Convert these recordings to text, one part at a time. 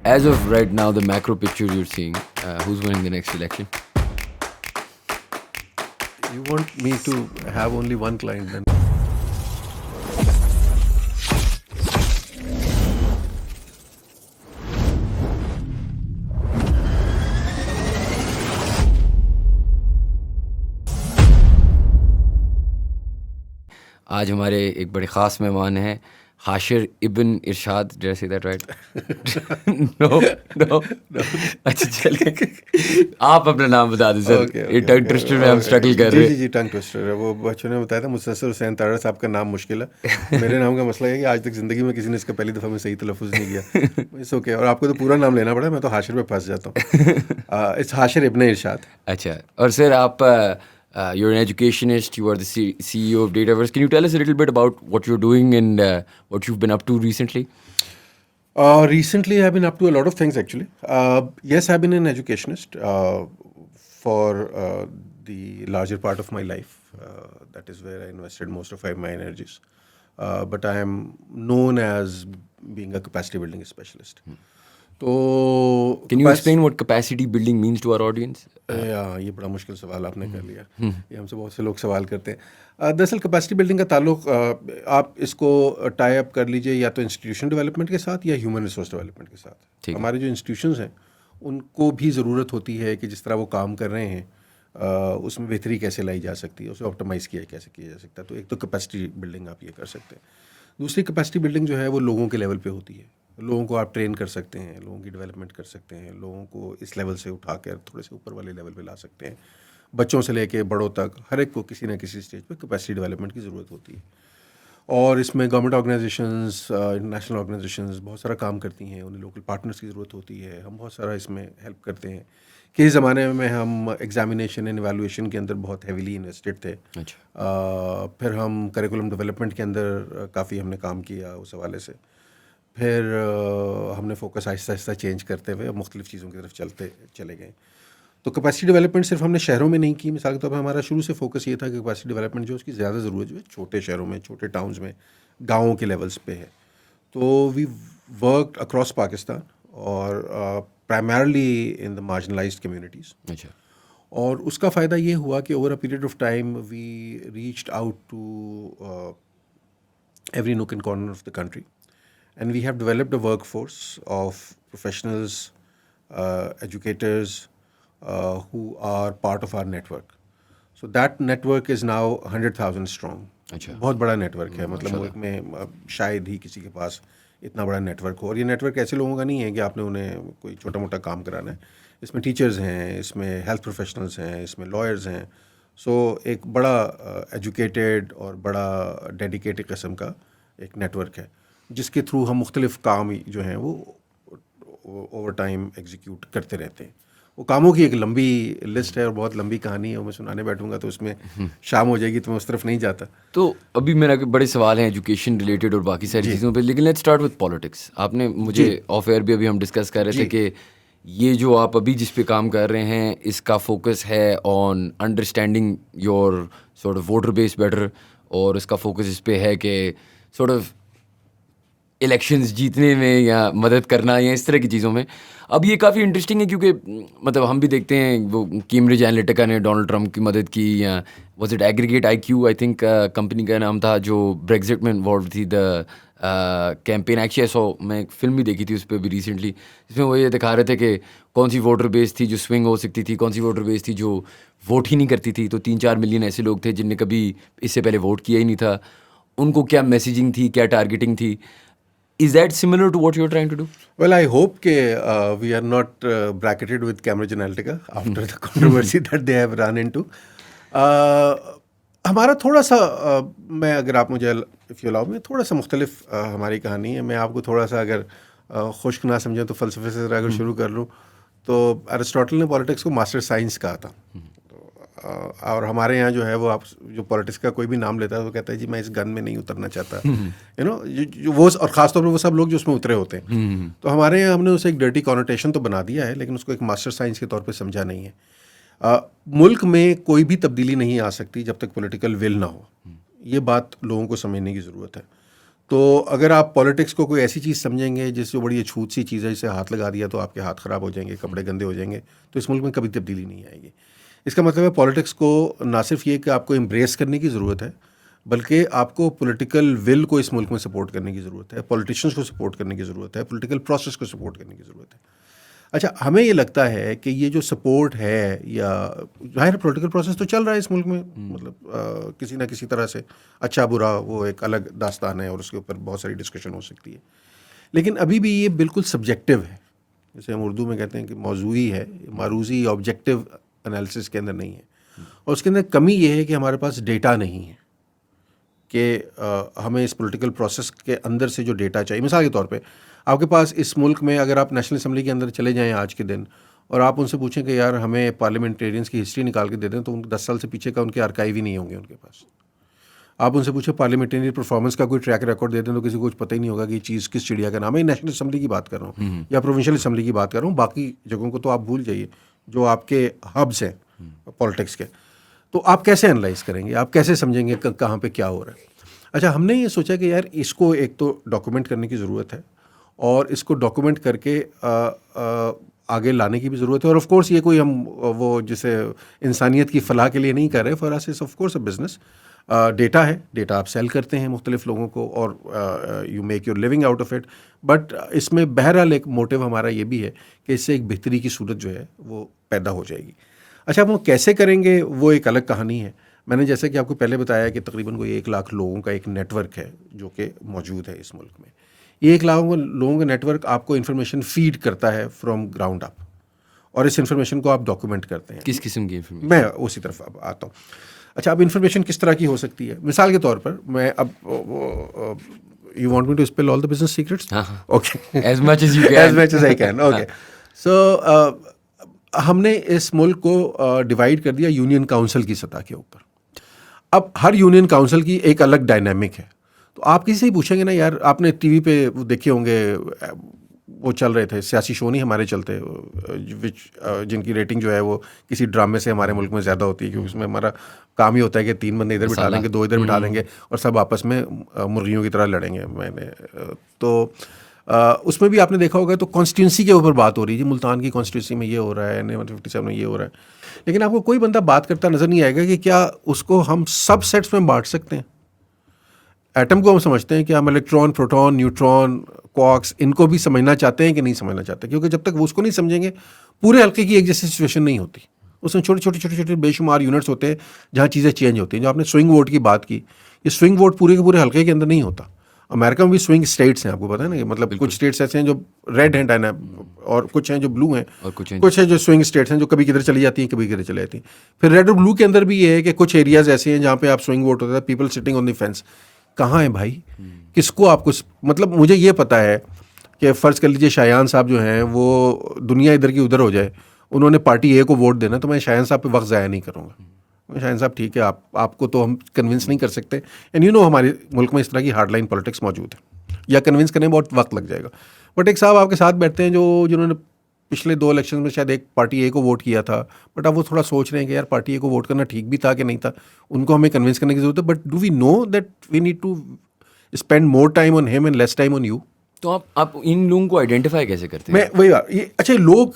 As of right now, the macro picture you're seeing, who's winning the next election? You want me to have only one client then? आज हमारे एक बड़े ख़ास मेहमान हैं हाशिर इब्न इरशाद. Did I say that right? No. अच्छा चलिए आप अपना नाम बता दें सर. ये टंग ट्विस्टर में हम स्ट्रगल कर रहे हैं. जी टंग ट्विस्टर है. वो बच्चों ने बताया था मुसस्सर हुसैन तारा साहब का नाम मुश्किल है. मेरे नाम का मसला है कि आज तक ज़िंदगी में किसी ने इसका पहली दफ़ा में सही तलफ़ुज़ नहीं किया. It's okay. और आपको तो पूरा नाम लेना पड़ा. मैं तो हाशिर पे फंस जाता हूँ. इट्स हाशिर इब्न इरशाद. अच्छा. और सर आप you're an educationist, you are the CEO of Dataverse. Can you tell us a little bit about what you're doing and what you've been up to recently? Recently, I've been up to a lot of things actually. Yes, I've been an educationist for the larger part of my life. That is where I invested most of my energies. But I am known as being a capacity building specialist. तो Can you explain what capacity building means to our audience? ये बड़ा मुश्किल सवाल आपने कर लिया. ये हमसे बहुत से लोग सवाल करते हैं. दरअसल कैपेसिटी बिल्डिंग का ताल्लुक आप इसको टाई अप कर लीजिए या तो इंस्टीट्यूशन डेवलपमेंट के साथ या ह्यूमन रिसोर्स डेवलपमेंट के साथ. हमारे जो इंस्टीट्यूशंस हैं उनको भी ज़रूरत होती है कि जिस तरह वो काम कर रहे हैं उसमें बेहतरी कैसे लाई जा सकती है, उसे ऑप्टिमाइज़ कैसे किया जा सकता है. तो एक तो कैपेसिटी बिल्डिंग आप ये कर सकते हैं. दूसरी कैपेसिटी बिल्डिंग जो है वो लोगों के लेवल पे होती है. लोगों को आप ट्रेन कर सकते हैं, लोगों की डेवलपमेंट कर सकते हैं, लोगों को इस लेवल से उठा कर थोड़े से ऊपर वाले लेवल पे ला सकते हैं. बच्चों से लेके बड़ों तक हर एक को किसी ना किसी स्टेज पे कैपेसिटी डेवलपमेंट की ज़रूरत होती है. और इसमें गवर्नमेंट ऑर्गेनाइजेशंस, इंटरनेशनल ऑर्गेनाइजेशंस बहुत सारा काम करती हैं. उन्हें लोकल पार्टनर्स की ज़रूरत होती है. हम बहुत सारा इसमें हेल्प करते हैं. किस ज़माने में हम एग्जामिनेशन एंड एवेलुएशन के अंदर बहुत हैवीली इन्वेस्टेड थे. फिर हम करिकुलम डेवलपमेंट के अंदर काफ़ी हमने काम किया उस हवाले से. फिर हमने फोकस आहिस्ता आहिस्ता चेंज करते हुए मुख्तलिफ़ चीज़ों की तरफ चले गए. तो कैपेसिटी डेवलपमेंट सिर्फ हमने शहरों में नहीं की. मिसाल के तौर पर हमारा शुरू से फोकस ये था कि कैपेसिटी डेवलपमेंट जो उसकी ज़्यादा ज़रूरत जो है छोटे शहरों में, छोटे टाउन्स में, गाँवों के लेवल्स पे है. तो वी वर्कड अक्रॉस पाकिस्तान और primarily in the marginalised communities. अच्छा. और उसका फ़ायदा ये हुआ कि over a period of time we reached out to every nook and corner of the country. And we have developed a workforce of professionals, educators who are part of our network. So that network is now 100,000 strong. अच्छा. बहुत बड़ा network है. मतलब मुल्क में शायद ही किसी के पास इतना बड़ा नेटवर्क हो. और ये नेटवर्क ऐसे लोगों का नहीं है कि आपने उन्हें कोई छोटा मोटा काम कराना है. इसमें टीचर्स हैं, इसमें हेल्थ प्रोफेशनल्स हैं, इसमें लॉयर्स हैं. सो एक बड़ा एजुकेटेड और बड़ा डेडिकेटेड किस्म का एक नेटवर्क है जिसके थ्रू हम मुख्तलिफ़ काम जो हैं वो ओवर टाइम एग्जीक्यूट करते रहते हैं. वो कामों की एक लंबी लिस्ट है और बहुत लंबी कहानी है. मैं सुनाने बैठूंगा तो उसमें शाम हो जाएगी, तो मैं उस तरफ नहीं जाता. तो अभी मेरा बड़े सवाल हैं एजुकेशन रिलेटेड और बाकी सारी चीज़ों पे, लेकिन लेट्स स्टार्ट विद पॉलिटिक्स. आपने मुझे ऑफ एयर भी अभी हम डिस्कस कर रहे थे कि ये जो आप अभी जिस पे काम कर रहे हैं इसका फोकस है on understanding your sort of voter base better, और इसका फोकस इस पे है कि सॉर्ट ऑफ इलेक्शंस जीतने में या मदद करना या इस तरह की चीज़ों में. अब ये काफ़ी इंटरेस्टिंग है क्योंकि मतलब हम भी देखते हैं वो कैम्ब्रिज एनालिटिका ने डोनाल्ड ट्रंप की मदद की, या was it aggregate IQ I think company का नाम था जो ब्रेग्जिट में इन्वॉल्व थी. द कैंपेन एक्चुअली सो मैं एक फिल्म भी देखी थी उस पर भी रिसेंटली, जिसमें वो ये दिखा रहे थे कि कौन सी वोटर बेस थी जो स्विंग हो सकती थी, कौन सी वोटर बेस थी जो वोट ही नहीं करती थी. तो 3-4 मिलियन ऐसे लोग थे जिनने कभी इससे पहले वोट किया ही नहीं था. उनको क्या मैसेजिंग थी, क्या टारगेटिंग थी. Is that similar to what you're trying to do? Well, I hope that we are not bracketed with Cambridge Analytica after the controversy that they have run into. हमारा थोड़ा सा मैं अगर आप मुझे इफ़ यू अलाउ में थोड़ा सा मुख्तलिफ हमारी कहानी है. मैं आपको थोड़ा सा अगर खुश्क ना समझें तो फ़लसफ़े से अगर शुरू कर लूँ तो अरिस्टोटल ने पॉलिटिक्स को मास्टर साइंस कहा था. और हमारे यहाँ जो है वो आप जो पॉलिटिक्स का कोई भी नाम लेता है तो कहता है जी मैं इस गन में नहीं उतरना चाहता. यू नो वो और ख़ासतौर पर वो सब लोग जो उसमें उतरे होते हैं. तो हमारे यहाँ हमने उसे एक डर्टी कॉनोटेशन तो बना दिया है, लेकिन उसको एक मास्टर साइंस के तौर पे समझा नहीं है. मुल्क में कोई भी तब्दीली नहीं आ सकती जब तक पॉलिटिकल विल ना हो. ये बात लोगों को समझने की ज़रूरत है. तो अगर आप पॉलिटिक्स को कोई ऐसी चीज़ समझेंगे जिससे बड़ी अछूत सी चीज़ है, जिसे हाथ लगा दिया तो आपके हाथ ख़राब हो जाएंगे, कपड़े गंदे हो जाएंगे, तो इस मुल्क में कभी तब्दीली नहीं आएगी। इसका मतलब है पॉलिटिक्स को ना सिर्फ ये कि आपको एम्ब्रेस करने की ज़रूरत है, बल्कि आपको पॉलिटिकल विल को इस मुल्क में सपोर्ट करने की ज़रूरत है, पॉलिटिशियंस को सपोर्ट करने की ज़रूरत है, पॉलिटिकल प्रोसेस को सपोर्ट करने की ज़रूरत है। अच्छा, हमें ये लगता है कि ये जो सपोर्ट है, या ज़ाहिर पॉलिटिकल प्रोसेस तो चल रहा है इस मुल्क में, मतलब किसी ना किसी तरह से, अच्छा बुरा वो एक अलग दास्तान है और उसके ऊपर बहुत सारी डिस्कशन हो सकती है, लेकिन अभी भी ये बिल्कुल सब्जेक्टिव है, जैसे हम उर्दू में कहते हैं कि मौजूई है, मारूजी ऑब्जेक्टिव एनालिसिस के अंदर नहीं है। और उसके अंदर कमी ये है कि हमारे पास डेटा नहीं है कि हमें इस पॉलिटिकल प्रोसेस के अंदर से जो डेटा चाहिए। मिसाल के तौर पे आपके पास इस मुल्क में अगर आप नेशनल असम्बली के अंदर चले जाएं आज के दिन और आप उनसे पूछें कि यार हमें पार्लियामेंटेरियंस की हिस्ट्री निकाल के दे दें, तो उनको 10 साल से पीछे का उनके आर्काइव ही नहीं होंगे उनके पास। आप उनसे पूछें पार्लियामेंटेरियन परफॉर्मेंस का कोई ट्रैक रिकॉर्ड दे दें, तो किसी को कुछ पता ही नहीं होगा कि चीज़ किस चिड़िया का नाम है। नेशनल असम्बली की बात कर रहा हूँ या प्रोविंशियल असम्बली की बात कर रहा हूँ, बाकी जगहों को तो आप भूल जाइए जो आपके हब्स हैं पॉलिटिक्स के। तो आप कैसे एनालाइज करेंगे, आप कैसे समझेंगे कहाँ पे क्या हो रहा है। अच्छा, हमने ये सोचा कि यार इसको एक तो डॉक्यूमेंट करने की ज़रूरत है और इसको डॉक्यूमेंट करके आगे लाने की भी ज़रूरत है। और ऑफ कोर्स ये कोई हम वो जिसे इंसानियत की फ़लाह के लिए नहीं कर रहे, for us is of course a business. Data है, डेटा आप सेल करते हैं मुख्तलिफ लोगों को और you make your living out of it. But इसमें बहरहाल एक मोटिव हमारा ये भी है कि इससे एक बेहतरी की सूरत जो है वो पैदा हो जाएगी। अच्छा, अब वो कैसे करेंगे वो एक अलग कहानी है। मैंने जैसे कि आपको पहले बताया कि तकरीबन कोई 1 लाख लोगों का एक नेटवर्क है जो कि मौजूद है इस मुल्क में। ये 1 लाख लोगों का नेटवर्क आपको इन्फॉर्मेशन फीड करता है फ्रॉम ग्राउंड अप, और इस इन्फॉर्मेशन को आप डॉक्यूमेंट करते हैं। किस किस्म की इन्फॉर्मेशन? मैं उसी तरफ अब आता हूँ। अच्छा, अब इन्फॉर्मेशन किस तरह की हो सकती है? मिसाल के तौर पर मैं अब you want me to spill all the business secrets? Okay, as much as you can, as much as I can. Okay, so हमने इस मुल्क को डिवाइड कर दिया यूनियन काउंसिल की सतह के ऊपर। अब हर यूनियन काउंसिल की एक अलग डायनामिक है। तो आप किसी से ही पूछेंगे ना, यार आपने टीवी पे वो देखे होंगे, वो चल रहे थे सियासी शो, नहीं हमारे चलते, जिनकी रेटिंग जो है वो किसी ड्रामे से हमारे मुल्क में ज़्यादा होती है, क्योंकि उसमें हमारा काम ही होता है कि 3 बंदे इधर बिठा लेंगे, 2 इधर बिठा लेंगे और सब आपस में मुर्गियों की तरह लड़ेंगे। तो उसमें भी आपने देखा होगा, तो कॉन्स्टिट्यूंसी के ऊपर बात हो रही है, मुल्तान की कॉन्स्टिट्यूंसी में ये हो रहा है, NA-157 में ये हो रहा है, लेकिन आपको कोई बंदा बात करता नज़र नहीं आएगा कि क्या उसको हम सब सेट्स में बांट सकते हैं। एटम को हम समझते हैं कि हम इलेक्ट्रॉन, प्रोटॉन, न्यूट्रॉन, क्वार्क्स, इनको भी समझना चाहते हैं कि नहीं समझना चाहते, क्योंकि जब तक वो उसको नहीं समझेंगे पूरे हल्के की एक जैसी सिचुएशन नहीं होती। उसमें छोटे छोटे छोटे छोटे बेशुमार यूनिट्स होते हैं जहाँ चीज़ें चेंज होती हैं। जो आपने स्विंग वोट की बात की, ये स्विंग वोट पूरे के पूरे हल्के के अंदर नहीं होता। अमेरिका में भी स्विंग स्टेट्स हैं, आपको पता है ना, कि मतलब कुछ स्टेट्स ऐसे हैं जो रेड हैं और कुछ हैं जो ब्लू हैं, और कुछ हैं जो स्विंग स्टेट्स हैं जो कभी किधर चली जाती हैं, कभी किधर चली जाती हैं। फिर रेड और ब्लू के अंदर भी ये है कि कुछ एरियाज ऐसे हैं जहाँ पे आप स्विंग वोट होता है, people sitting on the fence. कहाँ है भाई, किसको आपको, मतलब मुझे ये पता है कि फ़र्ज़ कर लीजिए शायान साहब जो हैं वो दुनिया इधर की उधर हो जाए, उन्होंने पार्टी ए को वोट देना, तो मैं शायान साहब पे वक्त ज़ाया नहीं करूँगा। शाहिन साहब ठीक है, आपको तो हम कन्विंस नहीं कर सकते, एंड यू नो हमारे मुल्क में इस तरह की हार्डलाइन पॉलिटिक्स मौजूद है, या कन्विंस करने में बहुत वक्त लग जाएगा। बट एक साहब आपके साथ बैठते हैं जिन्होंने पिछले 2 इलेक्शन में शायद एक पार्टी ए को वोट किया था, बट अब वो थोड़ा सोच रहे हैं कि यार पार्टी ए को वोट करना ठीक भी था कि नहीं था, उनको हमें कन्विंस करने की ज़रूरत है। But do we know that we need to spend more time on him and less time on you? तो आप इन लोगों को आइडेंटिफाई कैसे करते हैं? मैं वही ये, अच्छा, लोग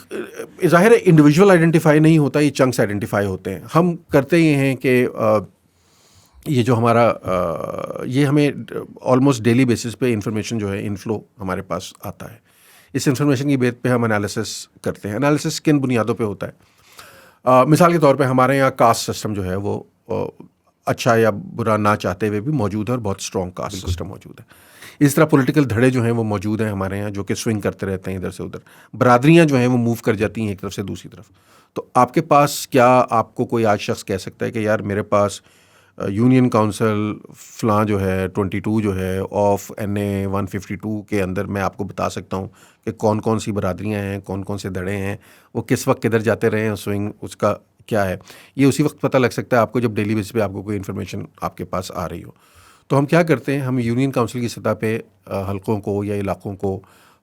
ज़ाहिर है इंडिविजुअल आइडेंटिफाई नहीं होता, ये चंक्स आइडेंटिफाई होते हैं। हम करते ये हैं कि ये जो हमारा ये हमें ऑलमोस्ट डेली बेसिस पे इंफॉर्मेशन जो है इनफ्लो हमारे पास आता है। इस इंफॉर्मेशन की बेस पे हम एनालिसिस करते हैं। एनालिसिस किन बुनियादों पे होता है? मिसाल के तौर पे हमारे यहाँ कास्ट सिस्टम जो है वो अच्छा या बुरा ना चाहते हुए भी मौजूद है, और बहुत स्ट्रॉन्ग कास्ट सिस्टम मौजूद है। इस तरह पॉलिटिकल धड़े जो हैं वो मौजूद हैं हमारे यहाँ, जो कि स्विंग करते रहते हैं इधर से उधर। बरादरियाँ जो हैं वो मूव कर जाती हैं एक तरफ से दूसरी तरफ। तो आपके पास क्या, आपको कोई आज शख्स कह सकता है कि यार मेरे पास यूनियन काउंसिल फ़लाँ जो है 22 जो है ऑफ NA-152 के अंदर मैं आपको बता सकता हूँ कि कौन कौन सी बरादरियाँ हैं, कौन कौन से धड़े हैं, वो किस वक्त किधर जाते रहे हैं, स्विंग उसका क्या है, ये उसी वक्त पता लग सकता है आपको जब डेली बेसिस पे आपको कोई इन्फॉर्मेशन आपके पास आ रही हो। तो हम क्या करते हैं, हम यूनियन काउंसिल की सतह पे हलकों को या इलाकों को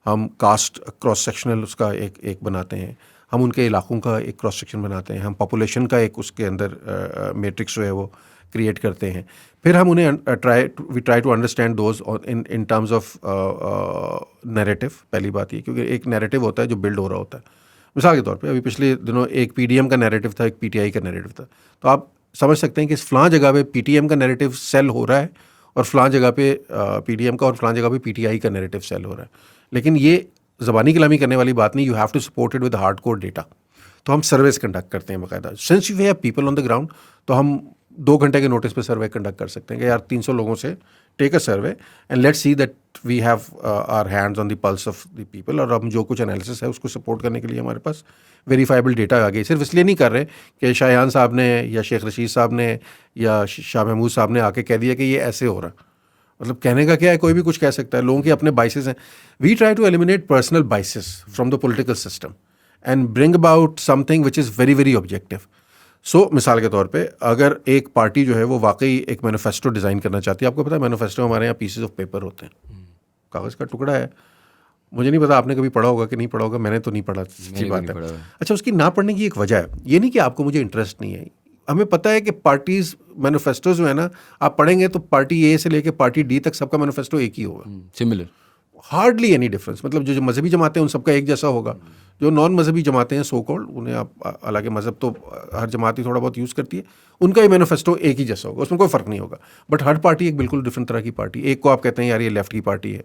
हम कास्ट क्रॉस सेक्शनल उसका एक बनाते हैं, हम उनके इलाकों का एक क्रॉस सेक्शन बनाते हैं, हम पॉपुलेशन का एक उसके अंदर मैट्रिक्स जो है वो क्रिएट करते हैं। फिर हम उन्हें we try to understand those in terms of narrative. पहली बात ये, क्योंकि एक नैरेटिव होता है जो बिल्ड हो रहा होता है। मिसाल के तौर पे अभी पिछले दिनों एक पीडीएम का नैरेटिव था, एक पीटीआई का नैरेटिव था, तो आप समझ सकते हैं कि इस फ़लाँ जगह पे पीटीएम का नैरेटिव सेल हो रहा है और फ़लाँ जगह पे पीडीएम का और फ़लाँ जगह पे पीटीआई का नैरेटिव सेल हो रहा है। लेकिन ये ज़बानी कलामी करने वाली बात नहीं, you have to support it with hard core data. तो हम सर्वेस कंडक्ट करते हैं बाकायदा, since we have people on the ground, तो हम 2 घंटे के नोटिस पे सर्वे कंडक्ट कर सकते हैं कि यार 300 लोगों से take a survey and let's see that we have our hands on the pulse of the people, और हम जो कुछ एनालिसिस है उसको सपोर्ट करने के लिए हमारे पास वेरीफाइबल डेटा आ गई। सिर्फ इसलिए नहीं कर रहे कि शाहयान साहब ने या शेख रशीद साहब ने या शाह महमूद साहब ने आके कह दिया कि ये ऐसे हो रहा, मतलब कहने का क्या है, कोई भी कुछ कह सकता है, लोगों के अपने बाइसेस हैं। We try to eliminate personal biases from the political system and bring about something which is very very objective. So मिसाल के तौर पे अगर एक पार्टी जो है वो वाकई एक मैनिफेस्टो डिज़ाइन करना चाहती है, आपको पता है मैनिफेस्टो हमारे यहाँ पीसेस ऑफ पेपर होते हैं, कागज़ का टुकड़ा है। मुझे नहीं पता आपने कभी पढ़ा होगा कि नहीं पढ़ा होगा, मैंने तो नहीं पढ़ा, सच्ची बात है। अच्छा, उसकी ना पढ़ने की एक वजह है, ये नहीं कि आपको मुझे इंटरेस्ट नहीं है। हमें पता है कि पार्टीज मैनिफेस्टो जो है ना, आप पढ़ेंगे तो पार्टी ए से लेके पार्टी डी तक सबका मैनिफेस्टो एक ही होगा, सिमिलर, हार्डली एनी डिफरेंस। मतलब जो मजहबी जमातें हैं उन सबका एक जैसा होगा, जो नॉन मजहबी जमातें हैं सो कॉल्ड, उन्हें आप, हालांकि मजहब तो हर जमात ही थोड़ा बहुत यूज़ करती है, उनका ही मैनिफेस्टो एक ही जैसा होगा, उसमें कोई फ़र्क नहीं होगा। बट हर पार्टी एक बिल्कुल डिफरेंट तरह की पार्टी, एक को आप कहते हैं यार ये लेफ्ट की पार्टी है,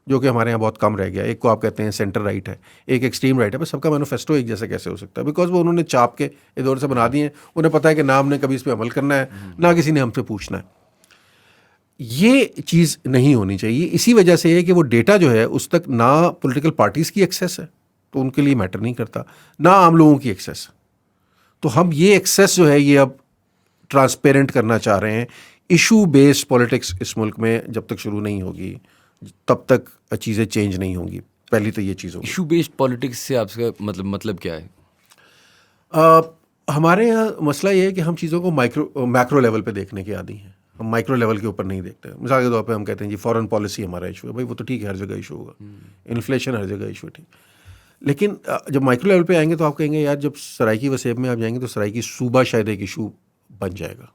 जो कि हमारे यहाँ बहुत कम रह गया, एक को आप कहते हैं सेंटर राइट है, एक एक्सट्रीम राइट है, बस सबका मैनिफेस्टो एक जैसा कैसे हो सकता है? बिकॉज वो उन्होंने चाप के इधर से बना दिए हैं, उन्हें पता है कि ना हमने कभी इस पर अमल करना है, ना किसी ने हमसे पूछना है। ये चीज़ नहीं होनी चाहिए। इसी वजह से है कि वो डेटा जो है उस तक ना पॉलिटिकल पार्टीज़ की एक्सेस है, तो उनके लिए मैटर नहीं करता, ना आम लोगों की एक्सेस। तो हम ये एक्सेस जो है ये अब ट्रांसपेरेंट करना चाह रहे हैं। इशू बेस्ड पॉलिटिक्स इस मुल्क में जब तक शुरू नहीं होगी तब तक चीज़ें चेंज नहीं होंगी। पहली तो ये चीज़ होगी। इशू बेस्ड पॉलिटिक्स से आपका मतलब क्या है? हमारे यहाँ मसला ये है कि हम चीज़ों को मैक्रो लेवल पे देखने के आदी हैं, हम माइक्रो लेवल के ऊपर नहीं देखते। मिसाल के तौर पे हम कहते हैं जी फॉरेन पॉलिसी हमारा इशू है, भाई वो तो ठीक है, हर जगह इशू होगा, इन्फ्लेशन हर जगह इशू है, ठीक। लेकिन जब माइक्रो लेवल पे आएंगे तो आप कहेंगे यार जब सराइकी वसेब में आप जाएंगे तो सराइकी सूबा शायद एक इशू बन जाएगा,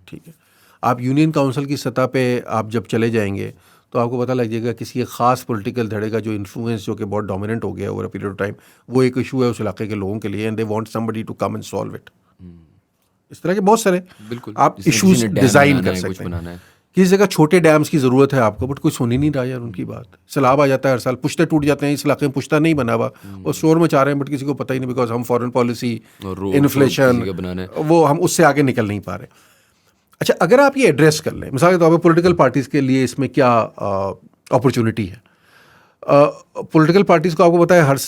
ठीक है। आप यूनियन काउंसिल की सतह पे आप जब चले जाएंगे तो आपको पता लग जाएगा किसी एक ख़ास पॉलिटिकल धड़े का जो इन्फ्लुएंस जो कि बहुत डोमिनेंट हो गया over a period of time, वो एक इशू है उस इलाके के लोगों के लिए, and they want somebody to come and solve it. इस तरह के बहुत सारे आप इश्यूज डिज़ाइन कर सकते हैं। किसी जगह छोटे डैम्स की ज़रूरत है आपको, बट कोई सुन ही नहीं रहा यार उनकी बात। सैलाब आ जाता है हर साल, पुश्ते टूट जाते हैं, इस इलाके में पुश्ता नहीं बना हुआ और शोर में चाह रहे हैं, बट किसी को पता ही नहीं, बिकॉज हम फॉरेन पॉलिसी, इन्फ्लेशन, वो हम उससे आगे निकल नहीं पा रहे। अच्छा, अगर आप ये एड्रेस कर लें, मिसाल के तौर पर पॉलिटिकल पार्टीज़ के लिए इसमें क्या अपॉर्चुनिटी है। पॉलिटिकल पार्टीज़ को आपको पता है हर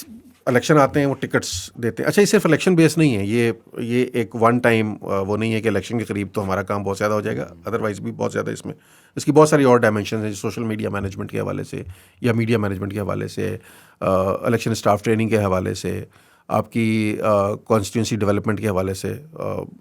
इलेक्शन आते हैं वो टिकट्स देते हैं। अच्छा, ये सिर्फ इलेक्शन बेस नहीं है, ये एक वन टाइम वो नहीं है कि इलेक्शन के करीब तो हमारा काम बहुत ज़्यादा हो जाएगा, अदरवाइज भी बहुत ज़्यादा इसकी बहुत सारी और डायमेंशन हैं, सोशल मीडिया मैनेजमेंट के हवाले से या मीडिया मैनेजमेंट के हवाले से, इलेक्शन स्टाफ ट्रेनिंग के हवाले से, आपकी कॉन्स्टिट्यूंसी डेवलपमेंट के हवाले से।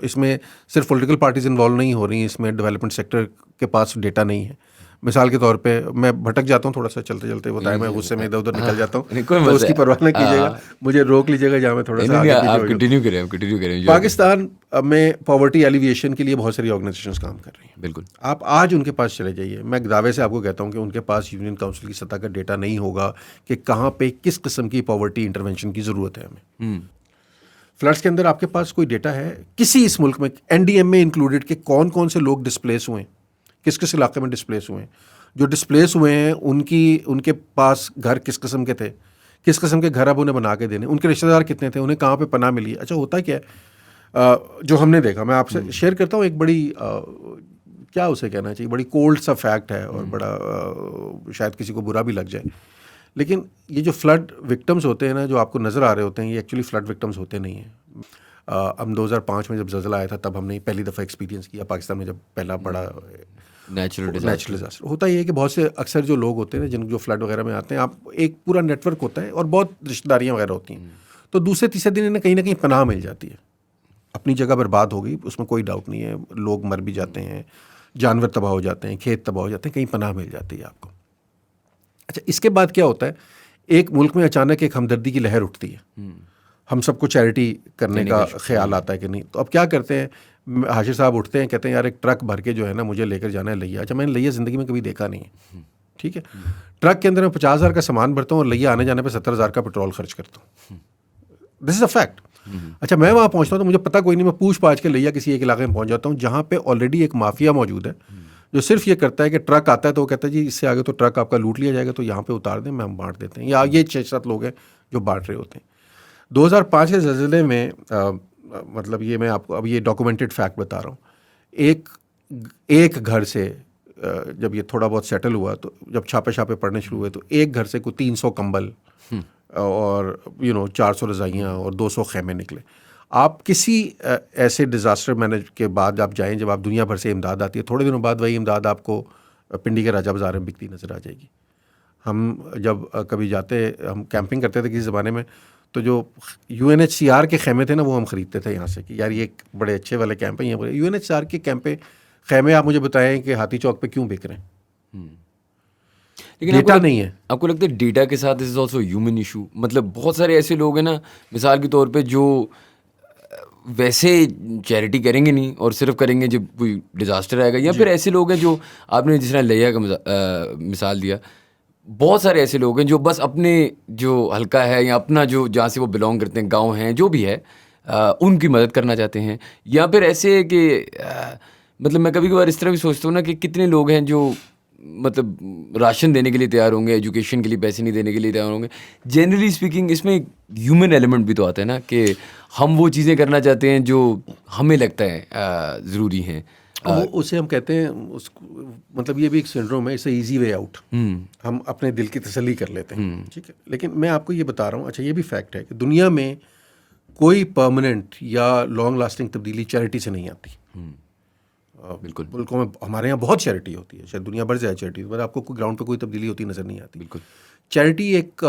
इसमें सिर्फ पॉलिटिकल पार्टीज़ इन्वॉल्व नहीं हो रही, इसमें डेवलपमेंट सेक्टर के पास डेटा नहीं है। मिसाल के तौर पे मैं भटक जाता हूँ थोड़ा सा चलते चलते, बताया मैं गुस्से में इधर उधर निकल जाता हूँ, तो उसकी परवाह न कीजिएगा, मुझे रोक लीजिएगा जहाँ मैं थोड़ा सा आगे कंटिन्यू करें। पाकिस्तान में पॉवर्टी एलिविएशन के लिए बहुत सारी ऑर्गेनाइजेशंस काम कर रही हैं। बिल्कुल, आप आज उनके पास चले जाइए, मैं दावे से आपको कहता हूँ कि उनके पास यूनियन काउंसिल की सतह का डेटा नहीं होगा कि कहाँ पे किस किस्म की पॉवर्टी इंटरवेंशन की ज़रूरत है हमें। फ्लड्स के अंदर आपके पास कोई डेटा है किसी इस मुल्क में, एनडीएम में इंक्लूडेड, के कौन कौन से लोग डिस्प्लेस हुए हैं, किस किस इलाके में डिस्प्लेस हुए हैं? जो डिस्प्लेस हुए हैं उनके पास घर किस किस्म के थे, किस किस्म के घर अब उन्हें बना के देने, उनके रिश्तेदार कितने थे, उन्हें कहाँ पे पनाह मिली। अच्छा, होता क्या है, जो हमने देखा, मैं आपसे शेयर करता हूँ एक बड़ी क्या उसे कहना चाहिए, बड़ी कोल्ड सा फैक्ट है और बड़ा शायद किसी को बुरा भी लग जाए, लेकिन ये जो फ्लड विक्टिम्स होते हैं ना, जो आपको नज़र आ रहे होते हैं, ये एक्चुअली फ्लड विक्टिम्स होते नहीं हैं। हम 2005 में जब ज़लज़ला आया था तब हमने पहली दफ़ा एक्सपीरियंस किया पाकिस्तान में, जब पहला बड़ा नेचुरल डिजास्टर होता ही है कि बहुत से अक्सर जो लोग होते हैं जो फ्लड वगैरह में आते हैं, आप एक पूरा नेटवर्क होता है और बहुत रिश्तेदारियाँ वगैरह होती हैं, तो दूसरे तीसरे दिन इन्हें कहीं ना कहीं पनाह मिल जाती है। अपनी जगह बर्बाद हो गई, उसमें कोई डाउट नहीं है, लोग मर भी जाते हैं, जानवर तबाह हो जाते हैं, खेत तबाह हो जाते हैं, कहीं पनाह मिल जाती है आपको। अच्छा, इसके बाद क्या होता है, एक मुल्क में अचानक एक हमदर्दी की लहर उठती है, हम सबको चैरिटी करने का ख्याल आता है कि नहीं, तो अब क्या करते हैं, हाशिर साहब उठते हैं, कहते हैं यार एक ट्रक भर के जो है ना मुझे लेकर जाना है लिया। अच्छा, मैंने लिया ज़िंदगी में कभी देखा नहीं है, ठीक है, ट्रक के अंदर मैं 50,000 का सामान भरता हूँ और लिया आने जाने पर 70,000 का पेट्रोल खर्च करता हूँ। This is a fact. अच्छा, मैं वहाँ पहुँचता हूँ तो मुझे पता कोई नहीं, मैं पूछ पाछ के लिया किसी एक इलाके में पहुँच जाता हूँ जहाँ पे ऑलरेडी एक माफिया मौजूद है जो सिर्फ ये करता है कि ट्रक आता है तो वो कहता है जी इससे आगे तो ट्रक आपका लूट लिया जाएगा, तो यहाँ पे उतार दें, हम बांट देते हैं। या ये 6-7 लोग हैं जो बांट रहे होते हैं। 2005 के ज़लज़ले में मतलब ये मैं आपको अब ये डॉक्यूमेंटेड फैक्ट बता रहा हूँ, एक घर से जब ये थोड़ा बहुत सेटल हुआ, तो जब छापे पड़ने शुरू हुए तो एक घर से कोई 300 कंबल और 400 रज़ाइयाँ और 200 खेमे निकले। आप किसी ऐसे डिज़ास्टर मैनेज के बाद आप जाएं जब आप दुनिया भर से इमदाद आती है, थोड़े दिनों बाद वही इमदाद आपको पिंडी के राजा बाज़ार में बिकती नज़र आ जाएगी। हम जब कभी जाते, हम कैंपिंग करते थे किसी ज़माने में, तो जो UNHCR के खेमे थे ना वो हम ख़रीदते थे यहाँ से कि यार ये बड़े अच्छे वाले कैंप हैं। यहाँ UNHCR के खेमे आप मुझे बताएं कि हाथी चौक पे क्यों बिक रहे हैं? लेकिन डेटा नहीं है। आपको लगता है डेटा के साथ this is also human issue? मतलब बहुत सारे ऐसे लोग हैं ना, मिसाल के तौर पे, जो वैसे चैरिटी करेंगे नहीं और सिर्फ करेंगे जब कोई डिज़ास्टर आएगा, या फिर ऐसे लोग हैं जो आपने जिस तरह लिया का मिसाल दिया, बहुत सारे ऐसे लोग हैं जो बस अपने जो हल्का है या अपना जो जहाँ से वो बिलोंग करते हैं, गांव हैं, जो भी है, उनकी मदद करना चाहते हैं। या फिर ऐसे कि मतलब मैं कभी कभार इस तरह भी सोचता हूँ ना कि कितने लोग हैं जो मतलब राशन देने के लिए तैयार होंगे, एजुकेशन के लिए पैसे नहीं देने के लिए तैयार होंगे। जनरली स्पीकिंग इसमें ह्यूमन एलिमेंट भी तो आता है ना, कि हम वो चीज़ें करना चाहते हैं जो हमें लगता है ज़रूरी हैं। उसे हम कहते हैं मतलब ये भी एक सिंड्रोम है, इट्स इजी वे आउट। हम अपने दिल की तसल्ली कर लेते हैं, ठीक है। लेकिन मैं आपको ये बता रहा हूँ, अच्छा ये भी फैक्ट है कि दुनिया में कोई परमानेंट या लॉन्ग लास्टिंग तब्दीली चैरिटी से नहीं आती। बिल्कुल। मुल्कों में हमारे यहाँ बहुत चैरिटी होती है, शायद दुनिया भर से चैरिटी, पर आपको कोई ग्राउंड पे कोई तब्दीली होती नज़र नहीं आती। बिल्कुल। चैरिटी एक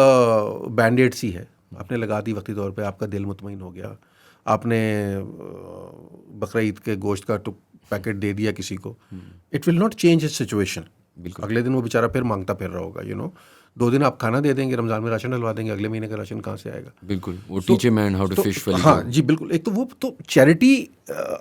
बैंडेड सी है, आपने लगा दी वक्ती तौर पे, आपका दिल मुतमईन हो गया, आपने बकरा ईद के गोश्त का पैकेट दे दिया किसी को, it will not change his situation. अगले दिन वो बेचारा फिर मांगता फिर रहा होगा। 2 दिन आप खाना दे देंगे, रमज़ान में राशन डलवा देंगे, अगले महीने का राशन कहाँ से आएगा? बिल्कुल, वो teach a man how to fish वाली। हाँ जी, बिल्कुल। एक तो वो तो चैरिटी,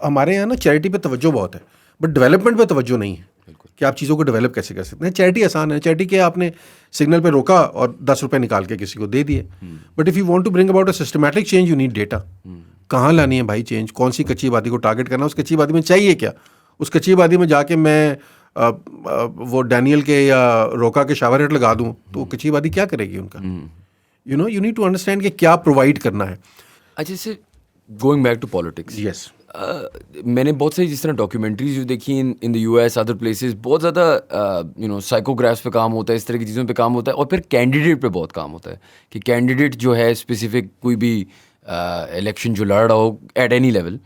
हमारे यहाँ ना चैरिटी पे तवज्जो बहुत है, बट डेवलपमेंट पे तवज्जो नहीं है कि आप चीज़ों को डेवलप कैसे कर सकते हैं। चैरिटी आसान है, चैरिटी के आपने सिग्नल पे रोका और 10 रुपये निकाल के किसी को दे दिए। But if you want to bring about a systematic change, you need data. कहाँ लानी है भाई चेंज? कौन सी कच्ची आबादी को टारगेट करना है? उस कच्ची आबादी में चाहिए क्या? उस कच्ची आबादी में जाके मैं वो डैनियल के या रोका के शावर हेड लगा दूँ तो कच्ची आबादी क्या करेगी उनका? यू नीड टू अंडरस्टैंड कि क्या प्रोवाइड करना है। अच्छा, so going back to politics, yes, मैंने बहुत सारी जिस तरह डॉक्यूमेंट्रीज जो देखी in the US, other places, बहुत ज़्यादा साइकोग्राफ्स पे काम होता है, इस तरह की चीज़ों पे काम होता है, और फिर कैंडिडेट पे बहुत काम होता है कि कैंडिडेट जो है स्पेसिफिक कोई भी इलेक्शन जो लड़ रहा हो एट एनी लेवल,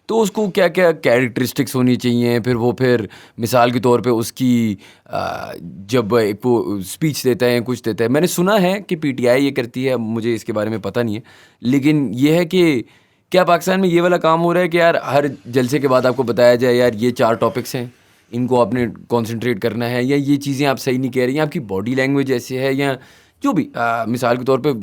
तो उसको क्या क्या कैरेक्टरिस्टिक्स होनी चाहिए। फिर मिसाल के तौर पे उसकी जब एक वो स्पीच देता है, कुछ देता है, मैंने सुना है कि PTI ये करती है, मुझे इसके बारे में पता नहीं है, लेकिन ये है कि क्या पाकिस्तान में ये वाला काम हो रहा है कि यार हर जलसे के बाद आपको बताया जाए यार ये 4 टॉपिक्स हैं, इनको आपने कॉन्सेंट्रेट करना है, या ये चीज़ें आप सही नहीं कह रही हैं, आपकी बॉडी लैंग्वेज ऐसे है, या जो भी मिसाल के तौर पे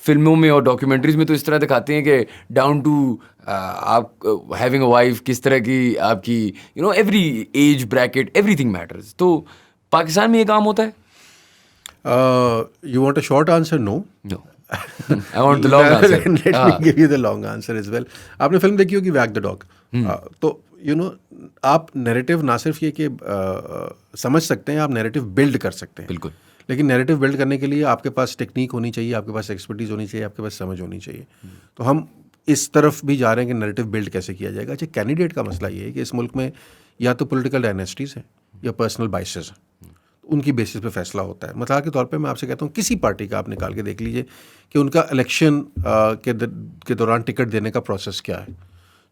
फिल्मों में और डॉक्यूमेंट्रीज में तो इस तरह दिखाते हैं कि डाउन टू आप हैविंग अ वाइफ, किस तरह की आपकी every age bracket, everything matters. तो पाकिस्तान में ये काम होता है? You want a short answer? No, I want the long answer. Let me give you the long answer as well. आपने फिल्म देखी होगी वैग द डॉग। तो आप नैरेटिव ना सिर्फ ये कि समझ सकते हैं, आप नैरेटिव बिल्ड कर सकते हैं। बिल्कुल। लेकिन नैरेटिव बिल्ड करने के लिए आपके पास टेक्निक होनी चाहिए, आपके पास एक्सपर्टीज होनी चाहिए, आपके पास समझ होनी चाहिए। तो हम इस तरफ भी जा रहे हैं कि नैरेटिव बिल्ड कैसे किया जाएगा। अच्छा, कैंडिडेट का मसला ये है कि इस मुल्क में या तो पॉलिटिकल डायनेस्टीज हैं या पर्सनल बाइसेस हैं, उनकी बेसिस पे फैसला होता है। मिसाल के तौर पे मैं आपसे कहता हूँ, किसी पार्टी का आप निकाल के देख लीजिए कि उनका इलेक्शन के दौरान टिकट देने का प्रोसेस क्या है।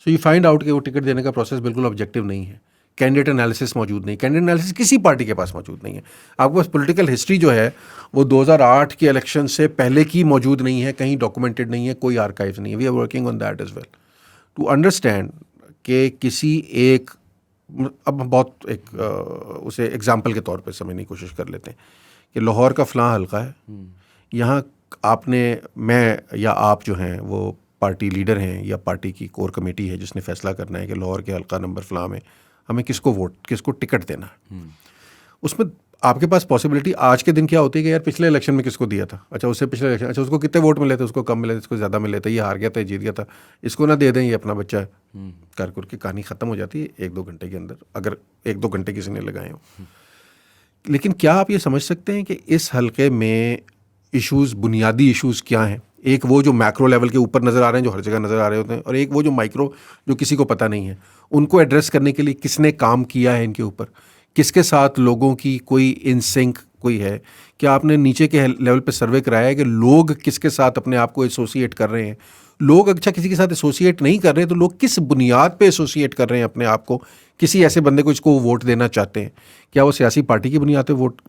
सो यू फाइंड आउट कि वो टिकट देने का प्रोसेस बिल्कुल ऑब्जेक्टिव नहीं है। कैंडिडेट एनालिसिस मौजूद नहीं, कैंडिडेट एनालिसिस किसी पार्टी के पास मौजूद नहीं है। आपके पास पॉलिटिकल हिस्ट्री जो है वो 2008 के इलेक्शन से पहले की मौजूद नहीं है, कहीं डॉक्यूमेंटेड नहीं है, कोई आर्काइव नहीं है। We are working on that as well to understand कि किसी एक, अब हम बहुत उसे एग्जाम्पल के तौर पे समझने की कोशिश कर लेते हैं कि लाहौर का फ़लाँ हल्का है, यहाँ आपने, मैं या आप जो हैं वो पार्टी लीडर हैं या पार्टी की कोर कमेटी है जिसने फैसला करना है कि लाहौर के हल्का नंबर फलां में हमें किसको टिकट देना है। उसमें आपके पास पॉसिबिलिटी आज के दिन क्या होती है कि यार पिछले इलेक्शन में किसको दिया था, अच्छा उससे पिछले इलेक्शन, अच्छा उसको कितने वोट मिले थे, उसको कम मिले थे, इसको ज़्यादा मिले थे, ये हार गया था, ये जीत गया था, इसको ना दे दें, ये अपना बच्चा है, कर की कहानी ख़त्म हो जाती है 1-2 घंटे के अंदर, अगर 1-2 घंटे किसी ने लगाए हों। लेकिन क्या आप ये समझ सकते हैं कि इस हल्के में इश्यूज़, बुनियादी इश्यूज़ क्या हैं? एक वो जो मैक्रो लेवल के ऊपर नज़र आ रहे हैं, जो हर जगह नज़र आ रहे होते हैं, और एक वो जो माइक्रो, जो किसी को पता नहीं है, उनको एड्रेस करने के लिए किसने काम किया है इनके ऊपर, किसके साथ लोगों की कोई इन सिंक कोई है? क्या आपने नीचे के लेवल पे सर्वे कराया है कि लोग किसके साथ अपने आप को एसोसिएट कर रहे हैं? लोग अच्छा किसी के साथ एसोसिएट नहीं कर रहे तो लोग किस बुनियाद पे एसोसिएट कर रहे हैं अपने आप को, किसी ऐसे बंदे को जिसको वो वोट देना चाहते हैं? क्या वो सियासी पार्टी की बुनियाद पे वोट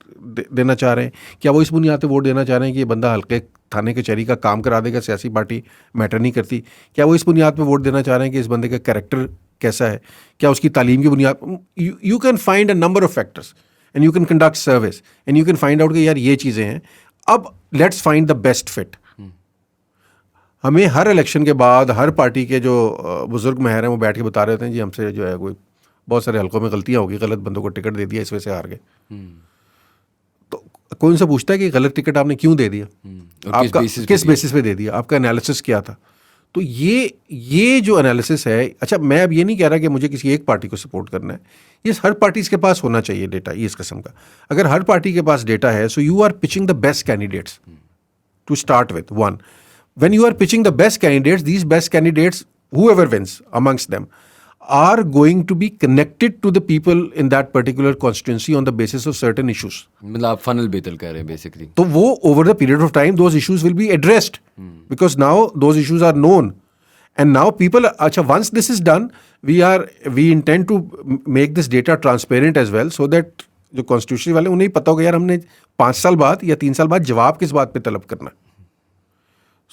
देना चाह रहे हैं? क्या वो इस बुनियाद पे वोट देना चाह रहे हैं कि ये बंदा हल्के थाने कचहरी का काम करा देगा, सियासी पार्टी मैटर नहीं करती? क्या वो इस बुनियाद पे वोट देना चाह रहे हैं कि इस बंदे का कैरेक्टर कैसा है? क्या उसकी तालीम की बुनियाद? You can find a number of factors and you can conduct service and you can find out कि यार ये चीज़ें हैं। अब let's find the best fit. हमें हर इलेक्शन के बाद हर पार्टी के जो बुजुर्ग महर हैं वो बैठ के बता रहे होते हैं जी हमसे जो है कोई बहुत सारे हल्कों में गलतियां होगी, गलत बंदों को टिकट दे दिया, इस वजह से हार गए। तो कौन सा पूछता है कि गलत टिकट आपने क्यों दे दिया, आपका किस बेसिस पे दे दिया, आपका एनालिसिस क्या था? तो ये जो एनालिसिस है, अच्छा मैं अब ये नहीं कह रहा कि मुझे किसी एक पार्टी को सपोर्ट करना है, ये हर पार्टी के पास होना चाहिए डेटा ये इस किस्म का। अगर हर पार्टी के पास डेटा है, so you are pitching the best candidates to start with one. When you are pitching the best candidates, these best candidates, whoever wins amongst them, are going to be connected to the people in that particular constituency on the basis of certain issues. मतलब आप funnel Bethel कह रहे हैं basically. तो वो over the period of time, those issues will be addressed because now those issues are known, and now people. अच्छा, once this is done, we intend to make this data transparent as well, so that जो constituency वाले उन्हें पता होगा यार हमने 5 साल बाद या 3 साल बाद जवाब किस बात पे तलब करना है।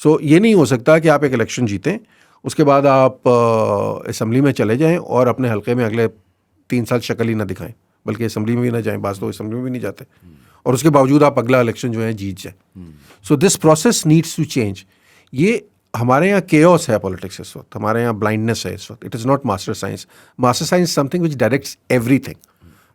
सो ये नहीं हो सकता कि आप एक इलेक्शन जीतें, उसके बाद आप असम्बली में चले जाएं और अपने हल्के में अगले 3 साल शक्ल ही ना दिखाएं, बल्कि असम्बली में भी ना जाएं, बास तो असम्बली में भी नहीं जाते, और उसके बावजूद आप अगला इलेक्शन जो है जीत जाएं। So this process needs to change. ये हमारे यहाँ केओस है पॉलिटिक्स इस वक्त, हमारे यहाँ ब्लाइंडनेस है इस वक्त। It is not master science. Master science something which directs everything.